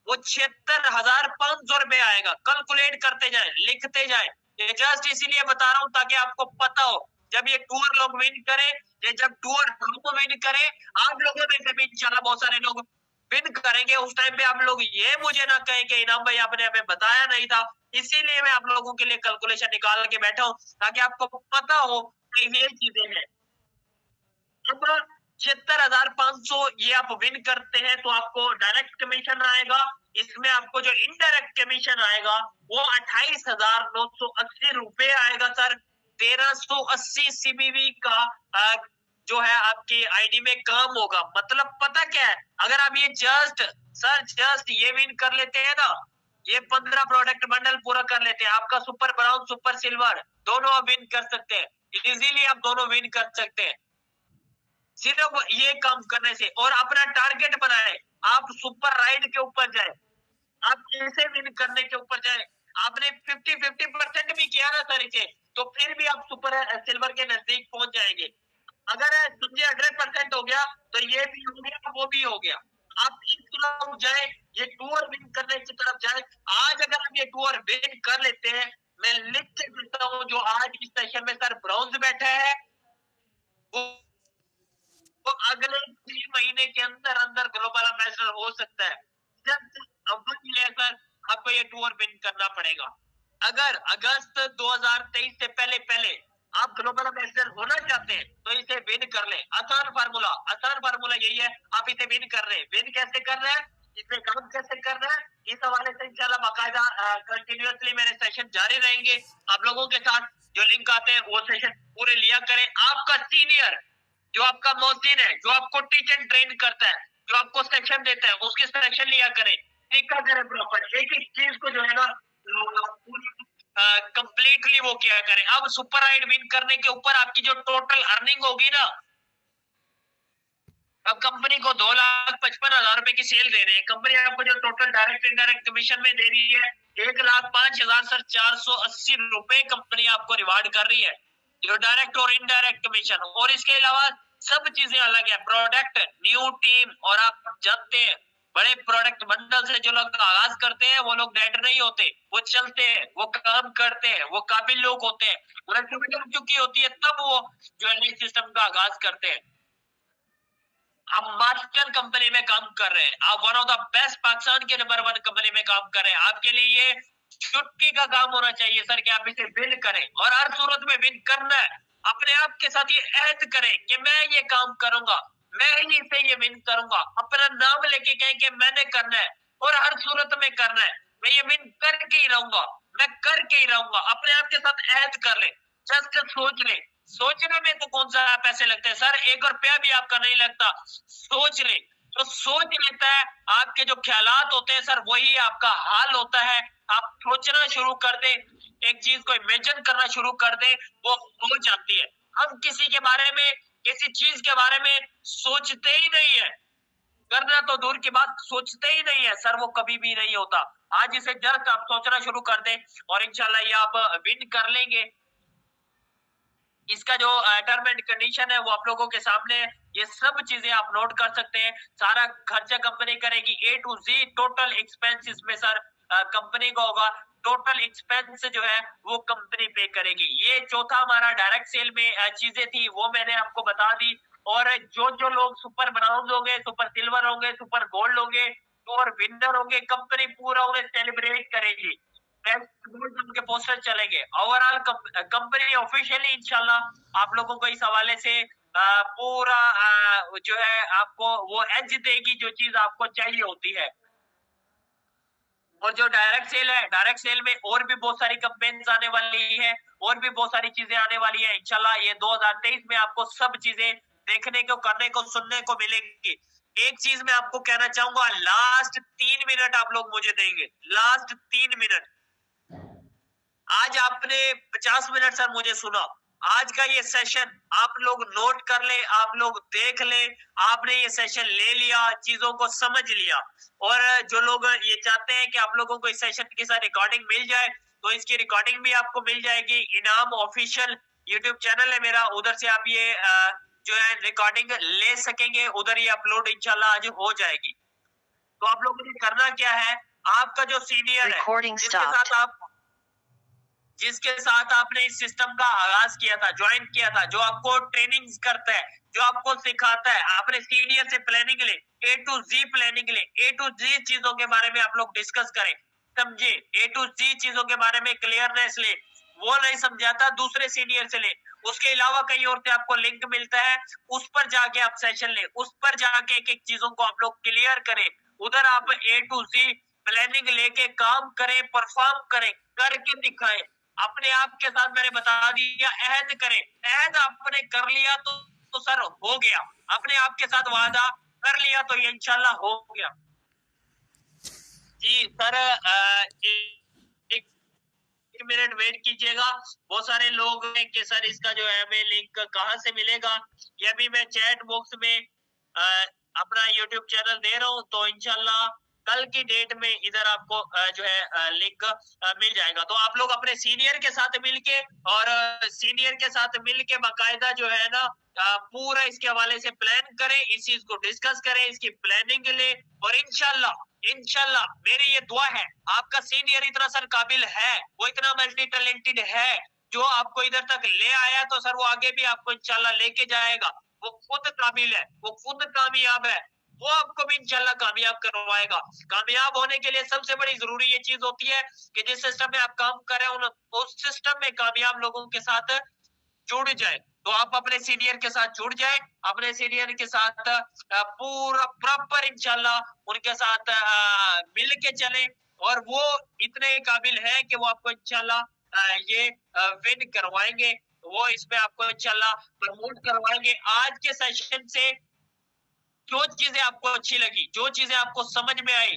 B: वो 76,500 रुपए आएगा। कैलकुलेट करते जाएं, लिखते जाएं। ये जस्ट इसीलिए बता रहा हूं ताकि आपको पता हो। जब ये टूर लोग विन करें, ये जब टूर हमको विन करें, आप लोगों में से भी इंशाल्लाह बहुत सारे लोग विन करेंगे। उस टाइम पे आप लोग ये मुझे ना कहें कि इनाम भाई आपने हमें बताया नहीं था। इसीलिए मैं आप लोगों के लिए कैलकुलेशन निकाल के बैठा हूं ताकि आपको पता हो कि ये चीजें हैं। अब 76,500 ये आप विन करते हैं तो आपको डायरेक्ट कमीशन आएगा। इसमें आपको जो इनडायरेक्ट कमीशन आएगा वो 28,980 रुपए आएगा सर। 1,380 सीबीवी का जो है आपकी आईडी में काम होगा। मतलब पता क्या है, अगर आप ये जस्ट ये विन कर लेते हैं ना, ये 15 प्रोडक्ट बंडल पूरा कर लेते हैं, आपका सुपर ब्राउन सुपर सिल्वर दोनों आप विन कर सकते हैं। इजीली आप दोनों विन कर सकते हैं सिर्फ ये काम करने से। और अपना टारगेट बनाए, आप सुपर राइड के ऊपर जाए, आप कैसे विन करने के ऊपर जाए। आपने 50% भी किया ना सर इसे, तो फिर भी आप सुपर सिल्वर के नजदीक पहुंच जाएंगे। अगर समझे 100% हो गया तो ये भी हो गया, वो भी हो गया। आप इस तरफ जाए, ये टूर विन करने की तरफ जाए। आज अगर आप ये टूर विन कर लेते हैं, मैं लिख के देता हूँ, जो आज इस सेशन में सर ब्रॉन्ज बैठा है वो तो अगले 3 महीने के अंदर अंदर ग्लोबल एम्बेसडर हो सकता है। जब अव्वल लेकर आपको ये टूर विन करना पड़ेगा। अगर अगस्त 2023 से पहले पहले आप ग्लोबल एम्बेसडर होना चाहते हैं तो इसे विन कर लें। आसान फार्मूला यही है, आप इसे विन कर रहे हैं। विन कैसे कर रहे हैं, इसमें काम कैसे कर रहे हैं, इस हवाले से इंशाल्लाह बाकायदा कंटिन्यूअसली मेरे सेशन जारी रहेंगे आप लोगों के साथ। जो लिंक आते हैं वो सेशन पूरे लिया करें। आपका सीनियर जो आपका मोहसिन है, जो आपको टीच एंड ट्रेन करता है, जो आपको सेक्शन देता है, उसके सेक्शन लिया करें, सीखा करें प्रॉपर। एक एक चीज को जो है ना कंप्लीटली वो किया करें। अब सुपर राइड विन करने के ऊपर आपकी जो टोटल अर्निंग होगी ना, अब कंपनी को 2,55,000 रुपए की सेल दे रहे हैं। कंपनी आपको जो टोटल डायरेक्ट इनडायरेक्ट कमीशन में दे रही है 1,05,000 सर 480 रुपए कंपनी आपको रिवार्ड कर रही है, जो डायरेक्ट और इनडायरेक्ट कमीशन। और इसके अलावा सब चीजें अलग है, प्रोडक्ट, न्यू टीम। और आप जानते हैं बड़े प्रोडक्ट बंडल से जो लोग आगाज करते हैं वो लोग डेड नहीं होते, वो चलते हैं, वो काम करते हैं, वो काबिल लोग होते हैं। उन्हें सुविधा चुकी होती है तब वो जो है सिस्टम का आगाज करते हैं। आप मास्टर कंपनी में काम कर रहे हैं, आप one of the best Pakistan के नंबर 1 कंपनी में काम कर रहे हैं। आपके लिए ये छुट्टी का काम होना चाहिए सर कि आप इसे विन करें, और हर सूरत में विन करना है। अपने आप के साथ ये अहद करें कि मैं ये काम करूंगा, मैं ही इसे ये विन करूंगा। अपना नाम लेके कहें कि मैंने करना है और हर सूरत में करना है। मैं ये विन करके ही रहूंगा, मैं करके ही रहूंगा। अपने आप के साथ अहद कर ले, जस्ट सोच ले। सोचने में तो कौन सा पैसे लगते हैं सर, 1 रुपया भी आपका नहीं लगता। सोच ले, जो सोच लेता है आपके जो ख्यालात होते हैं सर वही आपका हाल होता है। आप सोचना शुरू कर दे, एक चीज को इमेजिन करना शुरू कर दे, वो हो जाती है। हम किसी के बारे में, किसी चीज के बारे में सोचते ही नहीं है, करना तो दूर की बात, सोचते ही नहीं है सर, वो कभी भी नहीं होता। आज इसे जस्ट आप सोचना शुरू कर दे और इंशाल्लाह ये आप विन कर लेंगे। इसका जो टर्म एंड कंडीशन है वो आप लोगों के सामने है, ये सब चीजें आप नोट कर सकते हैं। सारा खर्चा कंपनी करेगी, A to Z total expense इसमें सर कंपनी का होगा। टोटल एक्सपेंस जो है वो कंपनी पे करेगी। ये चौथा हमारा डायरेक्ट सेल में चीजें थी वो मैंने आपको बता दी। और जो जो लोग सुपर ब्राउन्स होंगे, सुपर सिल्वर होंगे, सुपर गोल्ड होंगे और विनर होंगे, कंपनी पूरा उन्हें सेलिब्रेट करेगी। उनके पोस्टर चलेंगे। ओवरऑल कंपनी ऑफिशियली इंशाल्लाह आप लोगों को इस हवाले से पूरा जो है आपको वो एज देगी जो चीज आपको चाहिए होती है। और जो डायरेक्ट सेल है, डायरेक्ट सेल में और भी बहुत सारी कंपेन्स आने वाली है, और भी बहुत सारी चीजें आने वाली है इंशाल्लाह। ये 2023 में आपको सब चीजें देखने को, करने को, सुनने को मिलेंगी। एक चीज मैं आपको कहना चाहूंगा, लास्ट 3 मिनट आप लोग मुझे देंगे, लास्ट 3 मिनट। आज आपने 50 मिनट सर मुझे सुना, आज का ये सेशन आप लोग नोट कर ले, आप लोग देख ले। आपने ये सेशन ले लिया, चीजों को समझ लिया, और जो लोग ये चाहते हैं कि आप लोगों को इस सेशन के साथ रिकॉर्डिंग मिल जाए तो इसकी रिकॉर्डिंग भी आपको मिल जाएगी। इनाम ऑफिशियल यूट्यूब चैनल है मेरा, उधर से आप ये जो है रिकॉर्डिंग ले सकेंगे, उधर ये अपलोड इंशाल्लाह आज हो जाएगी। तो आप लोगों ने करना क्या है, आपका जो सीनियर है जिसके साथ आपने इस सिस्टम का आगाज किया था, ज्वाइन किया था, जो आपको ट्रेनिंग करता है, जो आपको सिखाता है, आपने सीनियर से प्लानिंग ले, A to Z प्लानिंग ले, A to Z चीजों के बारे में आप लोग डिस्कस करें, समझे। A to Z चीजों के बारे में क्लियरनेस ले, वो नहीं समझाता दूसरे सीनियर से ले। उसके अलावा कहीं और से आपको लिंक मिलता है, उस पर जाके आप सेशन ले, उस पर जाके एक एक चीजों को आप लोग क्लियर करें। उधर आप A to Z प्लानिंग लेके काम करें, परफॉर्म करें, करके दिखाएं। अपने आप के साथ मैंने बता दिया, अहद करें। अहद आपने कर लिया तो सर हो गया, अपने आप के साथ वादा कर लिया तो ये इंशाल्लाह हो गया। जी सर एक मिनट वेट कीजिएगा, बहुत सारे लोग हैं कि सर इसका जो है हमें लिंक कहाँ से मिलेगा। ये भी मैं चैट बॉक्स में अपना यूट्यूब चैनल दे रहा हूँ, तो इंशाल्लाह कल की डेट में इधर आपको जो है लिंक मिल जाएगा। तो आप लोग अपने सीनियर के साथ मिलके और सीनियर के साथ मिलके बाकायदा जो है ना पूरा इसके हवाले से प्लान करें, इस चीज को डिस्कस करें, इसकी प्लानिंग ले, और इंशाल्लाह मेरी ये दुआ है, आपका सीनियर इतना सर काबिल है, वो इतना मल्टी टैलेंटेड है, जो आपको इधर तक ले आया तो सर वो आगे भी आपको इंशाल्लाह लेके जाएगा। वो खुद काबिल है, वो खुद कामयाब है, वो आपको भी इंशाल्लाह कामयाब करवाएगा। कामयाब होने के लिए सबसे बड़ी जरूरी ये चीज होती है कि जिस सिस्टम में आप काम कर रहे हो उस सिस्टम में कामयाब लोगों के साथ जुड़ जाए। तो आप अपने सीनियर के साथ जुड़ जाए, अपने सीनियर के साथ पूरा प्रॉपर इंशाल्लाह उनके साथ मिल के चले, और वो इतने काबिल है कि वो आपको इंशाल्लाह ये विन करवाएंगे, वो इसमें आपको इंशाल्लाह प्रमोट करवाएंगे। आज के सेशन से जो चीजें आपको अच्छी लगी, जो चीजें आपको समझ में आई,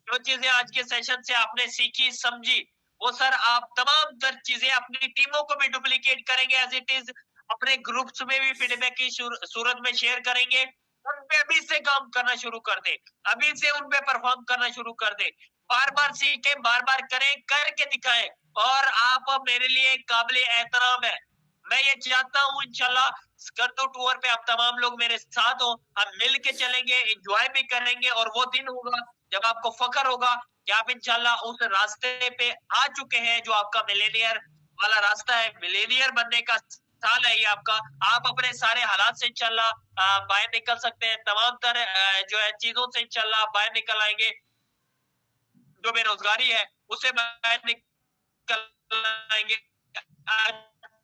B: जो चीजें आज के सेशन से आपने सीखी समझी, वो सर आप तमाम तर चीजें अपनी टीमों को भी डुप्लीकेट करेंगे एज इट इज, अपने ग्रुप्स में भी फीडबैक की सूरत में शेयर करेंगे। उन पे अभी से काम करना शुरू कर दे, अभी से उन पे परफॉर्म करना शुरू कर दे, बार बार सीखें, बार बार करें, करके दिखाएं, और आप मेरे लिए काबिल एहतराम है। मैं ये चाहता हूँ इंशाल्लाह स्कर्दो टूर पे आप तमाम लोग मेरे साथ हो, हम मिल के चलेंगे, एंजॉय भी करेंगे, और वो दिन होगा जब आपको फख्र होगा कि आप इंशाल्लाह उस रास्ते पे आ चुके हैं जो आपका मिलेनियर वाला रास्ता है, मिलेनियर बनने का साल है ये आपका। आप अपने सारे हालात से इंशाल्लाह बाहर निकल सकते हैं, तमाम तरह जो है चीजों से इंशाल्लाह बाहर निकल आएंगे, जो बेरोजगारी है उससे बाहर निकल आएंगे,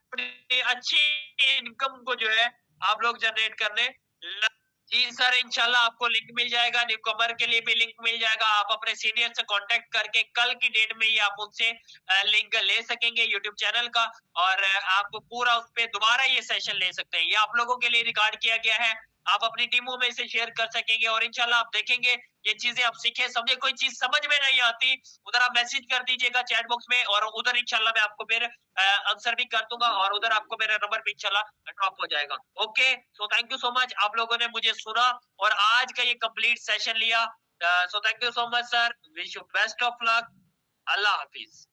B: अपनी अच्छी इनकम को जो है आप लोग जनरेट करने। जी सर, इंशाल्लाह आपको लिंक मिल जाएगा, न्यूकमर के लिए भी लिंक मिल जाएगा, आप अपने सीनियर से कांटेक्ट करके कल की डेट में ही आप उनसे लिंक ले सकेंगे यूट्यूब चैनल का, और आप पूरा उस पर दोबारा ये सेशन ले सकते हैं। ये आप लोगों के लिए रिकॉर्ड किया गया है, आप अपनी टीमों में इसे शेयर कर सकेंगे, और इंशाल्लाह आप देखेंगे ये चीजें आप सीखे समझे। कोई चीज समझ में नहीं आती उधर आप मैसेज कर दीजिएगा चैट बॉक्स में, और उधर इंशाल्लाह मैं आपको फिर आंसर भी कर दूंगा, और उधर आपको मेरा नंबर भी इंशाल्लाह ड्रॉप हो जाएगा। Okay, so thank you so much, आप लोगों ने मुझे सुना और आज का ये कंप्लीट सेशन लिया। So thank you so much sir, wish you best of luck, Allah Hafiz.